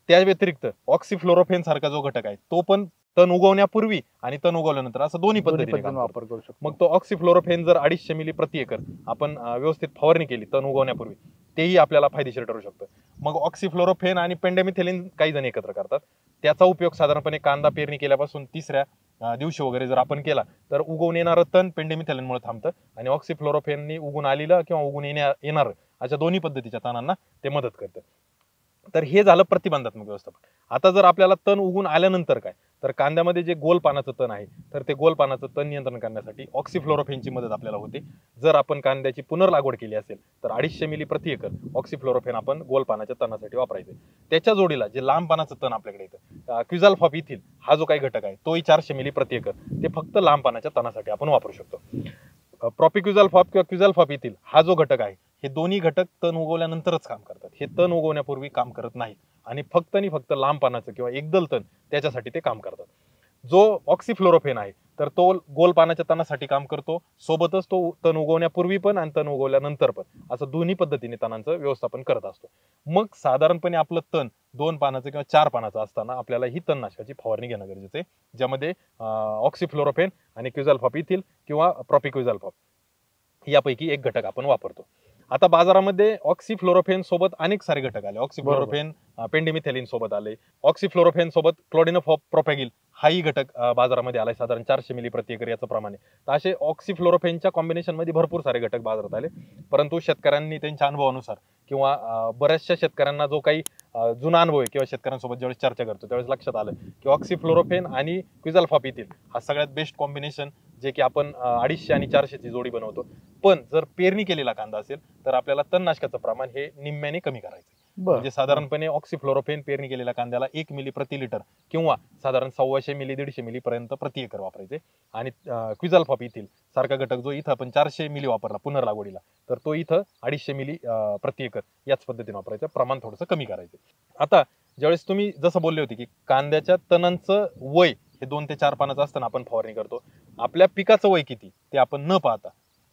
त्या व्यतिरिक्त ऑक्सिफ्लोरोफेन सारखा जो घटक आहे तो पण तण उगवण्यापूर्वी आणि तण उगवल्यानंतर असं दोन्ही पद्धतीने वापर करू शकतो. मग तो ऑक्सिफ्लोरोफेन जर 250 मिली प्रति एकर आपण व्यवस्थित फवारणी केली तण उगवण्यापूर्वी तेही आपल्याला फायदेशीर ठरू शकतं. मग ऑक्सिफ्लोरोफेन आणि पेंडेमिथेलिन काही जण एकत्र करतात. त्याचा उपयोग साधारणपणे कांदा पेरणी केल्यापासून 3ऱ्या दिवशी वगैरे जर आपण केला तर उगवून येणारं तण पेंडिमिथालिनमुळे थांबतं आणि ऑक्सिफ्लोरोफेननी उगून आलेलं किंवा उगून येणार अशा दोन्ही पद्धतीच्या तणांना ते मदत करतं. तर हे झालं प्रतिबंधात्मक व्यवस्थापन. आता जर आपल्याला तण उगून आल्यानंतर काय, तर कांद्यामध्ये जे गोल पानाचं तण आहे तर ते गोल पानाचं तण नियंत्रण करण्यासाठी ऑक्सिफ्लोरोफेनची मदत आपल्याला होते. जर आपण कांद्याची पुनर्लागवड केली असेल तर 250 मिली प्रति एकर ऑक्सिफ्लोरोफेन आपण गोल पानाच्या तणासाठी वापरायचे. त्याच्या जोडीला जे लांब पानाचं तण आपल्याकडे येतं क्विझाल्फॉप इथिल हा जो काही घटक आहे तोही 400 मिली प्रति एकर ते फक्त लांब पानाच्या तणासाठी आपण वापरू शकतो. प्रॉपिक्युझाल्फॉप किंवा क्विझाल्फॉप इथिल हा जो घटक आहे हे दोन्ही घटक तण उगवल्यानंतरच काम करतात. हे तण उगवण्यापूर्वी काम करत नाही आणि फक्त लांब पानाचं किंवा एकदल तण त्याच्यासाठी ते काम करतात. जो ऑक्सिफ्लोरोफेन आहे तर तो गोल पानाच्या तणासाठी काम करतो, सोबतच तो तण उगवण्यापूर्वी पण आणि तण उगवल्यानंतर पण असं दोन्ही पद्धतीने तणांचं व्यवस्थापन करत असतो. मग साधारणपणे आपलं तण 2 पानाचं किंवा 4 पानाचं असताना आपल्याला ही तणनाशकाची फवारणी घेणं गरजेचं आहे, ज्यामध्ये ऑक्सिफ्लोरोफेन आणि क्विझाल्फॉप इथिल किंवा प्रॉपिक्विझाल्फॉप यापैकी एक घटक आपण वापरतो. आता बाजारामध्ये ऑक्सिफ्लोरोफेन सोबत अनेक सारे घटक आले. ऑक्सिफ्लोरोफेन पेंडिमिथेलिन सोबत आले, ऑक्सिफ्लोरोफेन सोबत क्लोडिनोफॉप प्रोपॅगिल हाही घटक बाजारामध्ये आलाय, साधारण 400 मिली प्रति एकर याचं प्रमाण आहे. तर असे ऑक्सिफ्लोरोफेनच्या कॉम्बिनेशन मध्ये भरपूर सारे घटक बाजारात आले, परंतु शेतकऱ्यांनी त्यांच्या अनुभवानुसार किंवा बऱ्याचशा शेतकऱ्यांना जो काही जुना अनुभव आहे किंवा शेतकऱ्यांसोबत ज्यावेळेस चर्चा करतो त्यावेळेस लक्षात आलं की ऑक्सिफ्लोरोफेन आणि क्विझाल्फॉप इथिल हा सगळ्यात बेस्ट कॉम्बिनेशन जे की आपण 250 आणि 400 ची जोडी बनवतो. पण जर पेरणी केलेला कांदा असेल तर आपल्याला तणनाशकाचं प्रमाण हे निम्म्याने कमी करायचं. म्हणजे साधारणपणे ऑक्सिफ्लोरोफेन पेरणी केलेल्या कांद्याला 1 मिली प्रति लिटर किंवा साधारण 125 मिली 150 मिली पर्यंत प्रति एकर वापरायचे. आणि क्विझाल्फॉप इथिल सारखा घटक जो इथं आपण 400 मिली वापरला पुनर्लागवडीला तर तो इथं 250 मिली प्रति एकर याच पद्धतीने वापरायचं, प्रमाण थोडंसं कमी करायचं. आता ज्यावेळेस तुम्ही जसं बोलले होते की कांद्याच्या तणांचं वय हे 2 ते 4 पानाचं असताना आपण फवारणी करतो, आपल्या पिकाचं वय किती ते आपण न पाहता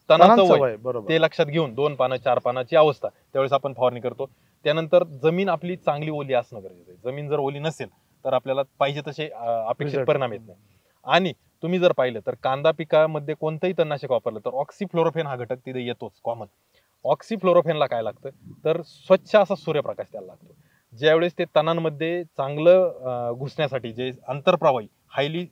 तणाचं वय ते लक्षात घेऊन 2 पानं 4 पानाची अवस्था त्यावेळेस आपण फवारणी करतो. त्यानंतर जमीन आपली चांगली ओली असणं गरजेचं आहे. जमीन जर ओली नसेल तर आपल्याला पाहिजे तसे अपेक्षित परिणाम येत नाही. आणि तुम्ही जर पाहिलं तर कांदा पिकामध्ये कोणतंही तणनाशक वापरलं तर ऑक्सिफ्लोरोफेन हा घटक तिथे येतोच कॉमन. ऑक्सिफ्लोरोफेनला काय लागतं तर स्वच्छ असा सूर्यप्रकाश त्याला लागतो. ज्यावेळेस ते तणांमध्ये चांगलं घुसण्यासाठी जे आंतरप्रवाही हायली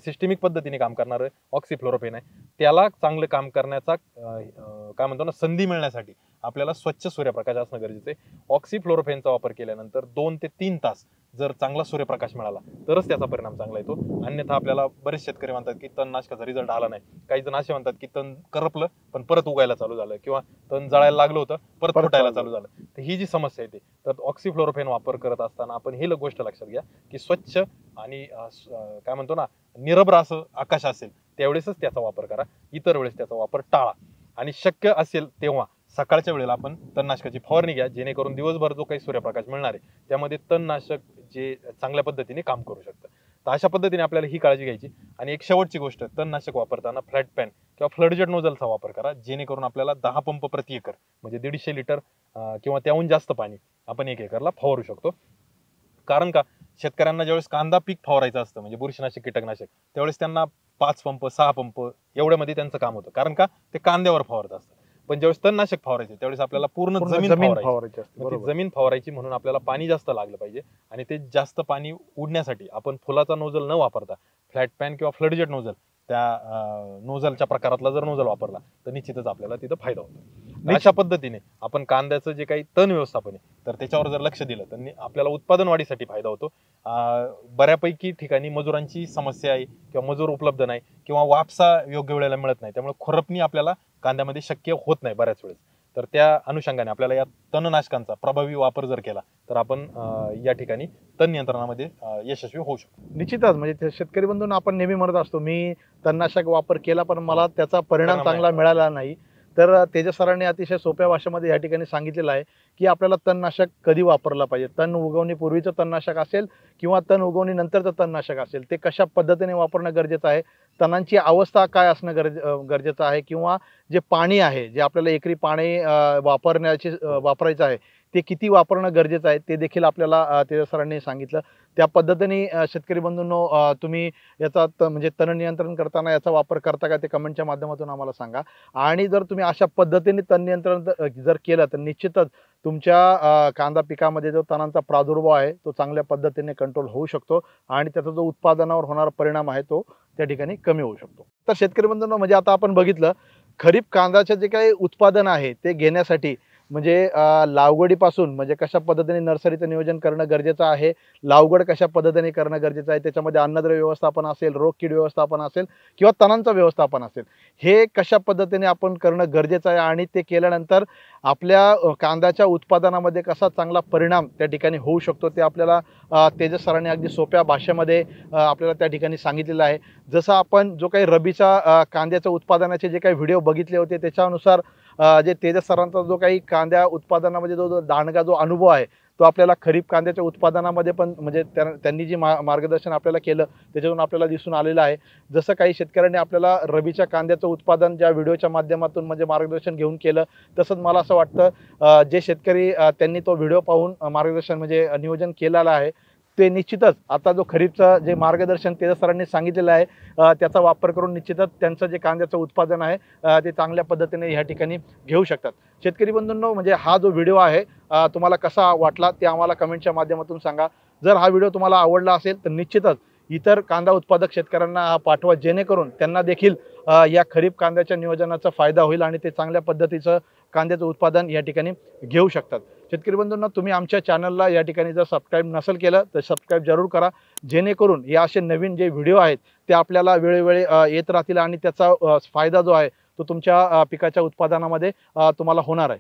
सिस्टेमिक पद्धतीने काम करणारं ऑक्सिफ्लोरोफेन आहे त्याला चांगलं काम करण्याचा काय म्हणतो ना संधी मिळण्यासाठी आपल्याला स्वच्छ सूर्यप्रकाश असणं गरजेचं आहे. ऑक्सिफ्लोरोफेनचा वापर केल्यानंतर 2 ते 3 तास जर चांगला सूर्यप्रकाश मिळाला तरच त्याचा परिणाम चांगला येतो. अन्यथा आपल्याला बरेच शेतकरी म्हणतात की तणनाशकाचा रिझल्ट आला नाही. काही जण असे म्हणतात की तण करपलं पण परत उगायला चालू झालं किंवा तण जळायला लागलं होतं परत फुटायला चालू झालं. तर ही जी समस्या येते तर ऑक्सिफ्लोरोफेन वापर करत असताना आपण ही गोष्ट लक्षात घ्या की स्वच्छ आणि काय म्हणतो ना निरभ्र असं आकाश असेल त्यावेळेसच त्याचा वापर करा, इतर वेळेस त्याचा वापर टाळा. आणि शक्य असेल तेव्हा सकाळच्या वेळेला आपण तणनाशकाची फवारणी घ्या, जेणेकरून दिवसभर जो काही सूर्यप्रकाश मिळणार आहे त्यामध्ये तणनाशक जे चांगल्या पद्धतीने काम करू शकतं. तर अशा पद्धतीने आपल्याला ही काळजी घ्यायची. आणि एक शेवटची गोष्ट, तणनाशक वापरताना फ्लॅट पॅन किंवा फ्लडजेट नोझलचा वापर करा, जेणेकरून आपल्याला 10 पंप प्रति एकर म्हणजे 150 लिटर किंवा त्याहून जास्त पाणी आपण 1 एकरला फवारू शकतो. कारण का शेतकऱ्यांना ज्यावेळेस कांदा पीक फवारायचं असतं म्हणजे बुरशीनाशक कीटकनाशक त्यावेळेस त्यांना 5 पंप 6 पंप एवढ्यामध्ये त्यांचं काम होतं, कारण का ते कांद्यावर फवारत असतं. पण ज्यावेळेस तणनाशक फवारायचे त्यावेळेस आपल्याला पूर्ण जमीन फवारायची. जमीन फवारायची म्हणून आपल्याला पाणी जास्त लागलं पाहिजे आणि ते जास्त पाणी उडण्यासाठी आपण फुलाचा नोझल न वापरता फ्लॅट पॅन किंवा फ्लडजेट नोझल त्या नोझलच्या प्रकारातला जर नोझल वापरला तर निश्चितच आपल्याला तिथं फायदा होतो. अशा पद्धतीने आपण कांद्याचं जे काही तण व्यवस्थापन आहे तर त्याच्यावर जर लक्ष दिलं तर आपल्याला उत्पादन वाढीसाठी फायदा होतो. बऱ्यापैकी ठिकाणी मजुरांची समस्या आहे किंवा मजूर उपलब्ध नाही किंवा वापसा योग्य वेळेला मिळत नाही, त्यामुळे खुरपणी आपल्याला कांद्यामध्ये शक्य होत नाही बऱ्याच वेळेस. तर त्या अनुषंगाने आपल्याला या तणनाशकांचा प्रभावी वापर जर केला तर आपण या ठिकाणी तण नियंत्रणामध्ये यशस्वी होऊ शकतो. निश्चितच म्हणजे शेतकरी बंधूंना आपण नेहमी म्हणत असतो मी तणनाशक वापर केला पण मला त्याचा परिणाम चांगला मिळाला नाही. तर तेजस सरांनी अतिशय सोप्या भाषेमध्ये या ठिकाणी सांगितलेलं आहे की आपल्याला तणनाशक कधी वापरलं पाहिजे, तण उगवणीपूर्वीचं तणनाशक असेल किंवा तण उगवणीनंतरचं तणनाशक असेल ते कशा पद्धतीने वापरणं गरजेचं आहे, तणांची अवस्था काय असणं गरजेचं आहे किंवा जे पाणी आहे जे आपल्याला एकरी पाणी वापरायचं आहे ते किती वापरणं गरजेचं आहे ते देखील आपल्याला तेजस सरांनी सांगितलं. त्या पद्धतीने शेतकरी बंधूंनो, तुम्ही याचा म्हणजे तण नियंत्रण करताना याचा वापर करता का ते कमेंटच्या माध्यमातून आम्हाला सांगा. आणि जर तुम्ही अशा पद्धतीने तण नियंत्रण जर केलं तर निश्चितच तुमच्या कांदा पिकामध्ये जो तणांचा प्रादुर्भाव आहे तो चांगल्या पद्धतीने कंट्रोल होऊ शकतो आणि त्याचा जो उत्पादनावर होणारा परिणाम आहे तो त्या ठिकाणी कमी होऊ शकतो. तर शेतकरी बंधूंनो, म्हणजे आता आपण बघितलं खरीप कांद्याचे जे काही उत्पादन आहे ते घेण्यासाठी म्हणजे लागवडीपासून म्हणजे कशा पद्धतीने नर्सरीचं नियोजन करणं गरजेचं आहे, लागवड कशा पद्धतीने करणं गरजेचं आहे, त्याच्यामध्ये अन्नद्रव्य व्यवस्थापन असेल, रोग कीड व्यवस्थापन असेल किंवा तणांचं व्यवस्थापन असेल, हे कशा पद्धतीने आपण करणं गरजेचं आहे आणि ते केल्यानंतर आपल्या कांद्याच्या उत्पादनामध्ये कसा चांगला परिणाम त्या ठिकाणी होऊ शकतो ते आपल्याला तेजस सरांनी अगदी सोप्या भाषेमध्ये आपल्याला त्या ठिकाणी सांगितलेलं आहे. जसं आपण जो काही रबीचा कांद्याच्या उत्पादनाचे जे काही व्हिडिओ बघितले होते त्याच्यानुसार जे तेजस सरांचा जो काही कांद्या उत्पादनामध्ये जो दांडगा जो अनुभव आहे तो आपल्याला खरीप कांद्याच्या उत्पादनामध्ये पण म्हणजे त्यांनी जी मार्गदर्शन आपल्याला केलं त्याच्यातून आपल्याला दिसून आलेलं आहे. जसं काही शेतकऱ्यांनी आपल्याला रबीच्या कांद्याचं उत्पादन ज्या व्हिडिओच्या माध्यमातून म्हणजे मार्गदर्शन घेऊन केलं, तसंच मला असं वाटतं जे शेतकरी त्यांनी तो व्हिडिओ पाहून मार्गदर्शन म्हणजे नियोजन केलेलं आहे ते निश्चितच आता जो खरीपचं जे मार्गदर्शन तेजस सरांनी सांगितलेलं आहे त्याचा वापर करून निश्चितच त्यांचं जे कांद्याचं उत्पादन आहे ते चांगल्या पद्धतीने ह्या ठिकाणी घेऊ शकतात. शेतकरी बंधूंनो, म्हणजे हा जो व्हिडिओ आहे तुम्हाला कसा वाटला ते आम्हाला कमेंटच्या माध्यमातून सांगा. जर हा व्हिडिओ तुम्हाला आवडला असेल तर निश्चितच इतर कांदा उत्पादक शेतकऱ्यांना पाठवा, जेणेकरून त्यांना देखील या खरीप कांद्याच्या नियोजनाचा फायदा होईल आणि ते चांगल्या पद्धतीचं कांद्याचं उत्पादन या ठिकाणी घेऊ शकतात. शेतकरी बंधूंना, तुम्ही आमच्या चॅनलला या ठिकाणी जर सबस्क्राईब नसेल केलं तर सबस्क्राईब जरूर करा, जेणेकरून या असे नवीन जे व्हिडिओ आहेत ते आपल्याला वेळोवेळी येत राहतील आणि त्याचा फायदा जो आहे तो तुमच्या पिकाच्या उत्पादनामध्ये तुम्हाला होणार आहे.